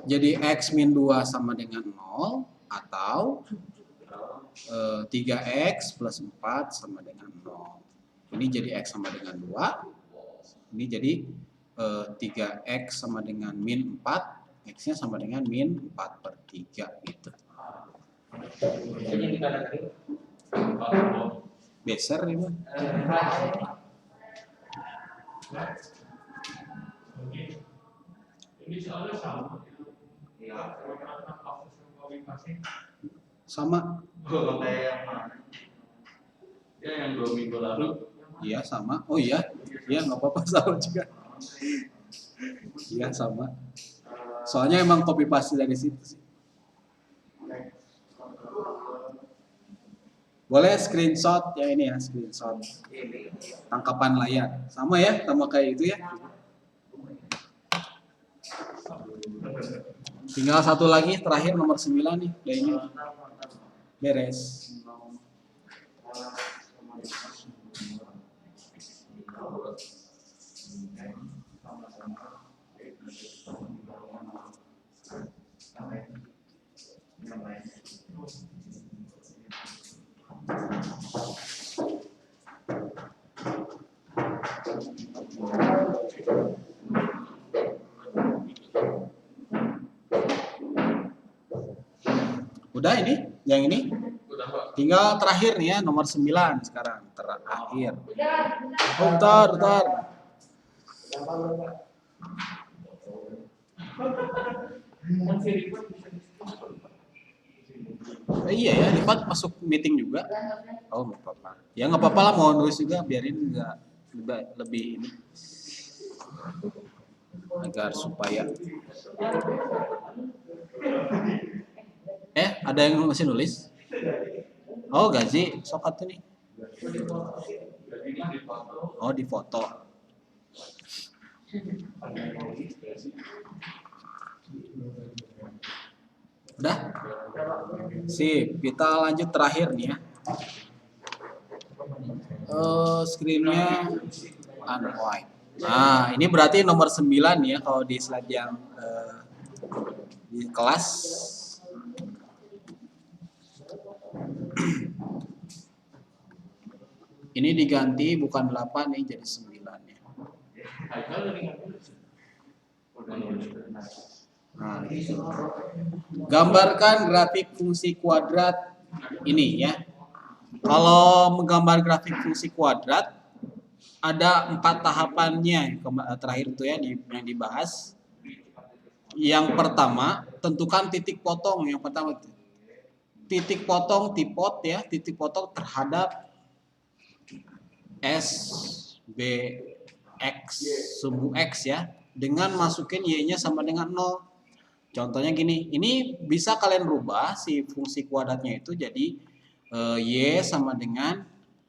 Jadi x min 2 sama dengan 0 atau 3x plus 4 sama dengan 0. Ini jadi x sama dengan 2. Ini jadi 3x sama dengan min 4. X-nya sama dengan min 4/3 gitu. Jadi di kanan kiri. Beser ini mah. Ini soalnya sama. Iya. Sama. Kayak yang mana? Ya yang 2 minggu lalu. Iya sama. Oh iya. Iya nggak apa-apa sama juga. Iya sama. Soalnya emang copy paste dari situ sih. Boleh screenshot ya ini ya, screenshot tangkapan layar. Sama ya, sama kayak itu ya. Tinggal satu lagi terakhir nomor 9 nih, udah ini beres. Udah ini, yang ini. Udah, Pak. Tinggal terakhir nih ya, nomor 9 sekarang, terakhir. Oh, bentar. Iya ya, Lipat masuk meeting juga. Oh, nggak apa-apa. Ya nggak apa-apa lah, mau nulis juga, biarin nggak lebih ini. Agar supaya. Ada yang masih nulis? Oh, gaji, sok atuh nih. Oh, di foto. Udah? Sip, kita lanjut terakhir nih ya. Screen-nya unwide. Nah, ini berarti nomor 9 ya kalau di slide yang di kelas. Ini diganti bukan 8 nih jadi 9 ya. Nah, gitu. Gambarkan grafik fungsi kuadrat ini ya. Kalau menggambar grafik fungsi kuadrat ada 4 tahapannya terakhir itu ya yang dibahas. Yang pertama, tentukan titik potong yang pertama itu. Titik potong tipot ya, titik potong terhadap S, B, X, sumbu X ya, dengan masukin Y-nya sama dengan 0. Contohnya gini, ini bisa kalian rubah si fungsi kuadratnya itu jadi Y sama dengan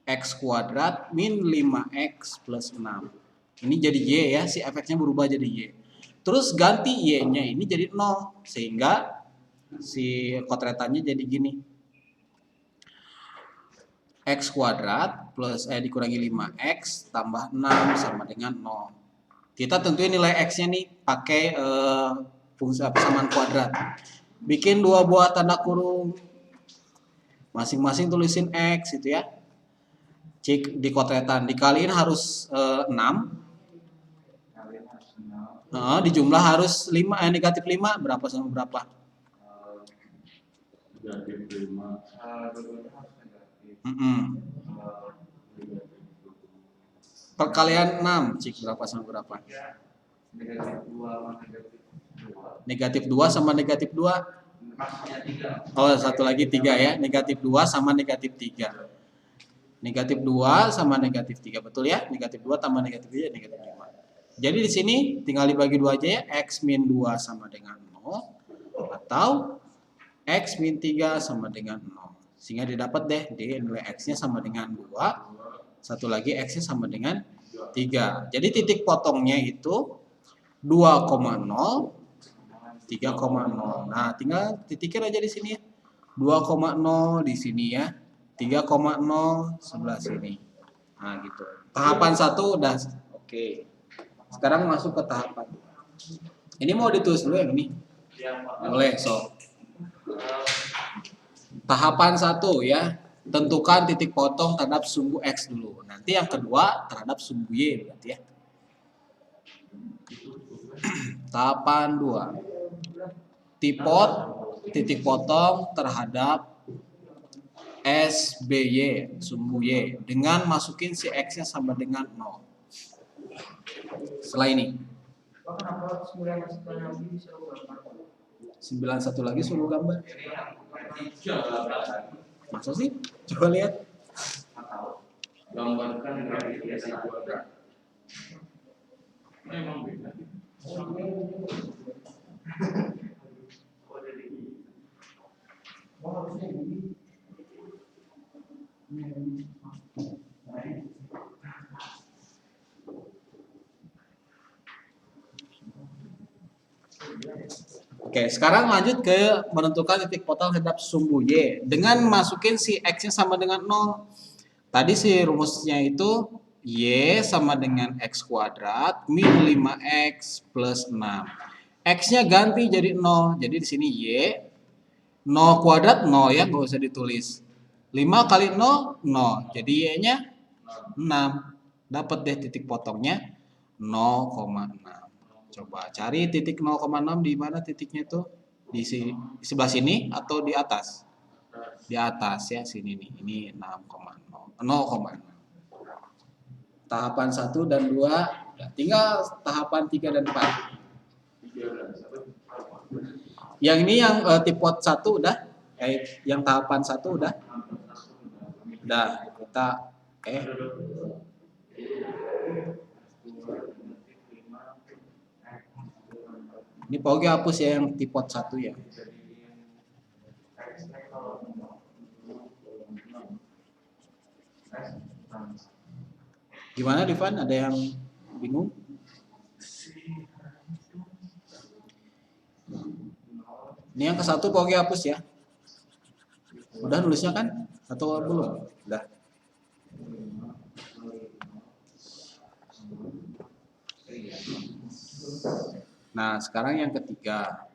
X kuadrat min 5X plus 6. Ini jadi Y ya, si efeknya berubah jadi Y. Terus ganti Y-nya ini jadi 0, sehingga si kotretannya jadi gini. X kuadrat plus dikurangi 5X tambah 6 sama dengan 0. Kita tentuin nilai X-nya nih pakai fungsi persamaan kuadrat. Bikin dua buah tanda kurung. Masing-masing tulisin X itu ya. Cek di kotetan. Dikaliin harus 6. Dijumlah harus 5, negatif 5 berapa sama berapa? Negatif 5. Perkalian 6, cik berapa sama berapa? Negatif 2 sama negatif 2. Oh, satu lagi 3 ya. Negatif 2 sama negatif 3. Negatif 2 sama negatif 3, betul ya? Negatif 2 tambah negatif 3 negatif 5. Jadi di sini tinggal dibagi 2 aja ya. X min 2 sama dengan 0 atau X min 3 sama dengan 0. Sehingga didapat deh di nilai X-nya sama dengan 2. Satu lagi X-nya sama dengan 3. Jadi titik potongnya itu 2,0, 3,0. Nah, tinggal titikin aja di sini ya. 2,0 di sini ya. 3,0 sebelah sini. Nah, gitu. Tahapan 1 udah oke. Sekarang masuk ke tahapan 2. Ini mau ditulis dulu yang ini? Boleh, so. Tahapan 1 ya. Tentukan titik potong terhadap sumbu X dulu. Nanti yang kedua terhadap sumbu Y berarti ya. Tahapan 2. Titik potong terhadap SBY, sumbu Y, dengan masukin si X-nya sama dengan 0. Setelah ini 91 lagi suruh gambar. Masa sih? Coba lihat. Gambarkan radius kuadrat. Memang beda. Oke, sekarang lanjut ke menentukan titik potong terhadap sumbu Y dengan masukin si X-nya sama dengan 0. Tadi si rumusnya itu Y sama dengan X kuadrat min 5X plus 6. X-nya ganti jadi 0. Jadi di sini Y 0 kuadrat 0 ya, nggak usah ditulis. 5 kali 0, 0. Jadi Y-nya 6. Dapat deh titik potongnya 0,6. Coba cari titik 0,6 di mana titiknya tuh? Di sebelah sini atau di atas? Di atas ya, sini nih. Ini 0,6. Tahapan 1 dan 2, tinggal tahapan 3 dan 4. Yang ini yang tipot 1 udah, yang tahapan 1 udah. Udah, kita ini pokoknya hapus ya yang tipot 1 ya. Gimana Divan? Ada yang bingung? Ini yang ke 1 pokoknya hapus ya. Udah nulisnya kan? Atau belum? Udah. Nah, sekarang yang ketiga.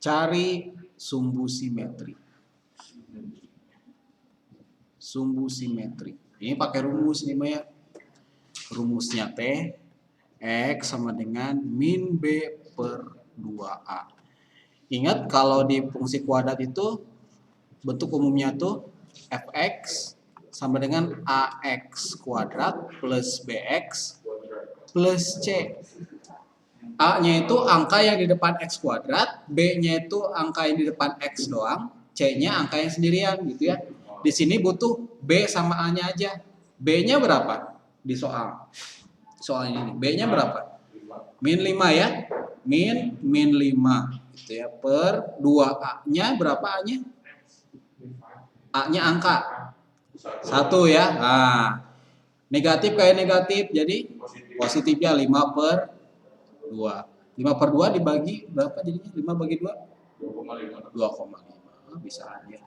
Cari sumbu simetri. Sumbu simetri. Ini pakai rumus nih, Maya. Rumusnya T X sama dengan min B per 2A. Ingat kalau di fungsi kuadrat itu bentuk umumnya tuh Fx sama dengan AX kuadrat plus BX plus C. A-nya itu angka yang di depan X kuadrat, B-nya itu angka yang di depan X doang, C-nya angka yang sendirian gitu ya. Di sini butuh B sama A-nya aja. B-nya berapa di soal? Soal ini. B-nya berapa? Min 5 ya. Min 5 gitu ya, per 2A-nya berapa A-nya? A-nya angka 1 ya. Nah, negatif kayak negatif, jadi positifnya 5 per 2. 5 per 2 dibagi berapa jadinya? 5 bagi 2? 2,5. Bisa aja.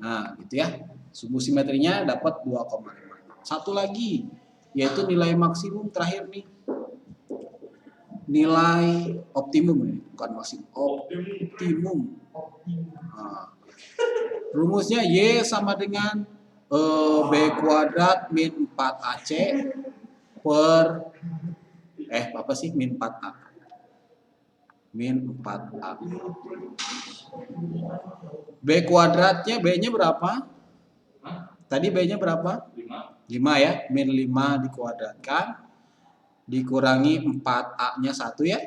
Nah, gitu ya. Sumbu simetrinya dapat 2,5. Satu lagi, yaitu nilai maksimum terakhir nih. Nilai optimum nih, bukan maksimum. Optimum. Nah, rumusnya Y sama dengan B kuadrat min 4AC per apa sih min 4A. Min 4A. B kuadratnya B-nya berapa? Tadi B-nya berapa? 5 ya, min 5 dikuadratkan dikurangi 4A-nya 1 ya.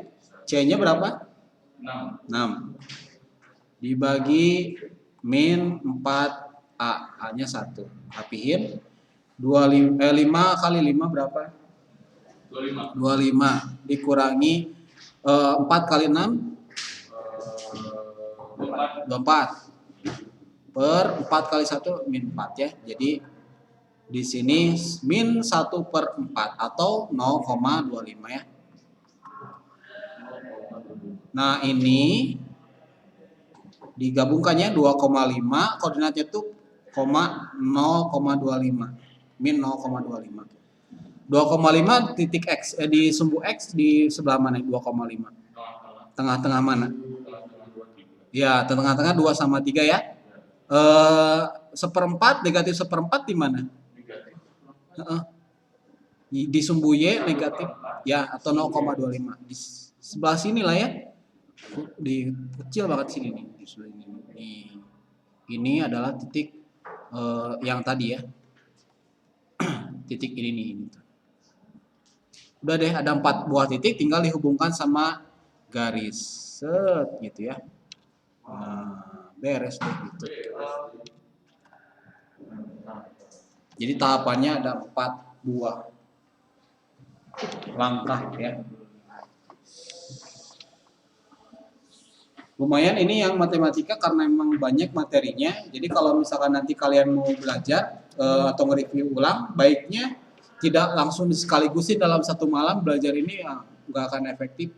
C-nya berapa? 6. Dibagi min 4A, A-nya 1. Rapihin. 5 kali 5 berapa? 25. Dikurangi 4 kali 6 24 per 4 kali 1 min 4 ya. Jadi di sini min 1 per 4 atau 0,25 ya. Nah ini digabungkannya 2,5, koordinatnya tuh 0,25 min 0,25. 2,5 titik X di sumbu X di sebelah mana? 2,5 tengah-tengah mana? Ya, tengah-tengah 2 sama 3 ya. Seperempat, negatif seperempat di mana? Di sumbu Y negatif ya, atau 0,25 di sebelah sini lah ya. Di kecil banget sini nih, di sebelah ini. Ini adalah titik yang tadi ya. Titik ini nih. Udah deh, ada 4 buah titik, tinggal dihubungkan sama garis. Set gitu ya. Nah, beres deh gitu. Jadi tahapannya ada 4 buah langkah ya. Lumayan ini yang matematika karena memang banyak materinya. Jadi kalau misalkan nanti kalian mau belajar atau nge-review ulang, baiknya tidak langsung disekaligusin dalam satu malam belajar ini ya, nggak akan efektif.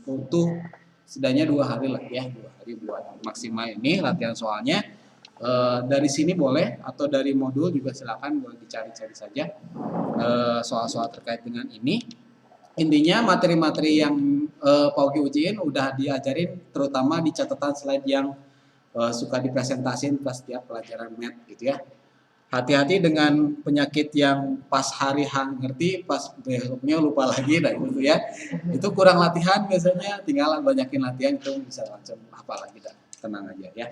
Butuh setidaknya 2 hari lah ya, 2 hari buat maksimal ini latihan soalnya. Dari sini boleh atau dari modul juga silakan boleh dicari-cari saja soal-soal terkait dengan ini. Intinya materi-materi yang Pak Ugi ujiin udah diajarin terutama di catatan slide yang suka dipresentasin pas setiap pelajaran math gitu ya. Hati-hati dengan penyakit yang pas hari ngerti, pas besoknya lupa lagi, nah gitu ya. Itu kurang latihan biasanya, tinggal banyakin latihan itu bisa langsung hafal lagi dah. Tenang aja ya.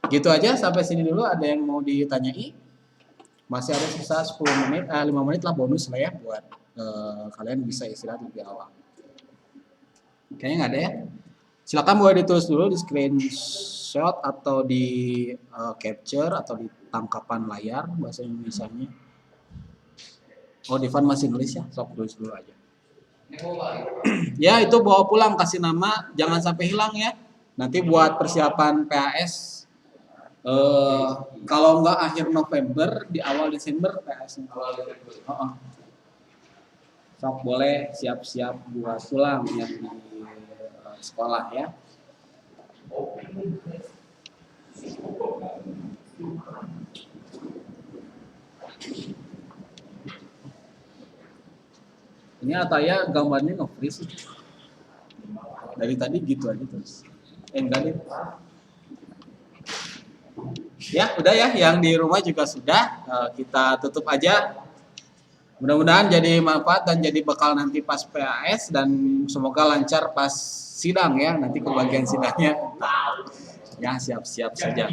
Gitu aja, sampai sini dulu. Ada yang mau ditanyai? Masih ada sisa 10 menit, 5 menit lah bonus lah ya buat kalian bisa istirahat lebih awal. Kayaknya nggak ada ya. Silakan boleh ditulis dulu di screenshot atau di capture atau di tangkapan layar bahasa Indonesianya. Oh, Divan masih nulis ya, sok tulis dulu aja. Ya itu bawa pulang, kasih nama, jangan sampai hilang ya. Nanti buat persiapan PAS. Kalau nggak akhir November, di awal Desember PAS. Sok boleh siap-siap buat pulang ya di sekolah ya. Ini Ataya gambarnya nge-freeze. Dari tadi gitu aja terus. Enggak deh. Ya, udah ya, yang di rumah juga sudah. Kita tutup aja. Mudah-mudahan jadi manfaat dan jadi bekal nanti pas PAS dan semoga lancar pas sidang ya, nanti ke bagian sidangnya. Ya, siap-siap saja.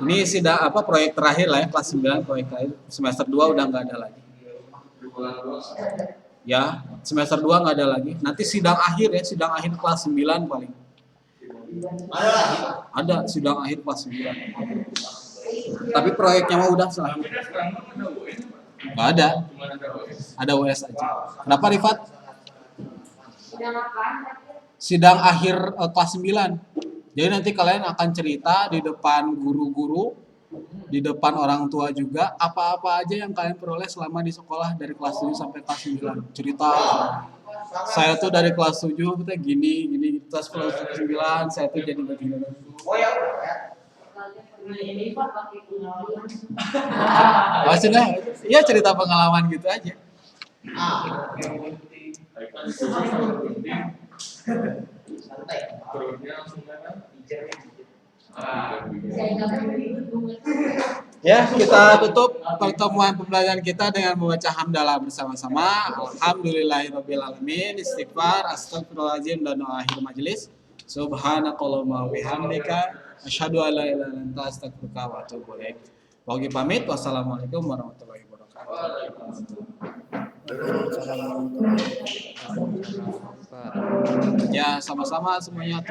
Ini sidang proyek terakhir lah ya, kelas 9 proyek terakhir. Semester 2 udah nggak ada lagi. Ya, semester 2 nggak ada lagi. Nanti sidang akhir ya, sidang akhir kelas 9 paling. Ada sidang akhir kelas 9. Tapi proyeknya mah udah selesai. Nggak ada. Ada US aja. Kenapa Rifat? Sidang akhir kelas 9. Jadi nanti kalian akan cerita di depan guru-guru, di depan orang tua juga, apa-apa aja yang kalian peroleh selama di sekolah dari kelas 7 sampai kelas 9. Cerita. saya tuh dari kelas 7 kita gini kelas 9 saya tuh jadi begini. Oh ya udah ya. Ini Pak pakai pengalaman. Maksudnya ya cerita pengalaman gitu aja. Yang penting Santai. perutnya langsung kan. Ya, kita tutup pertemuan pembelajaran kita dengan membaca hamdalah bersama-sama. Alhamdulillahirabbil alamin, istighfar, astagfirullahaladzim dan doa akhir majelis. Subhanakallahumma wa bihamdika asyhadu an la ilaha illa anta astaghfiruka wa atubu ilaik. Wagi pamit. Wassalamualaikum warahmatullahi wabarakatuh. Ya, sama-sama semuanya.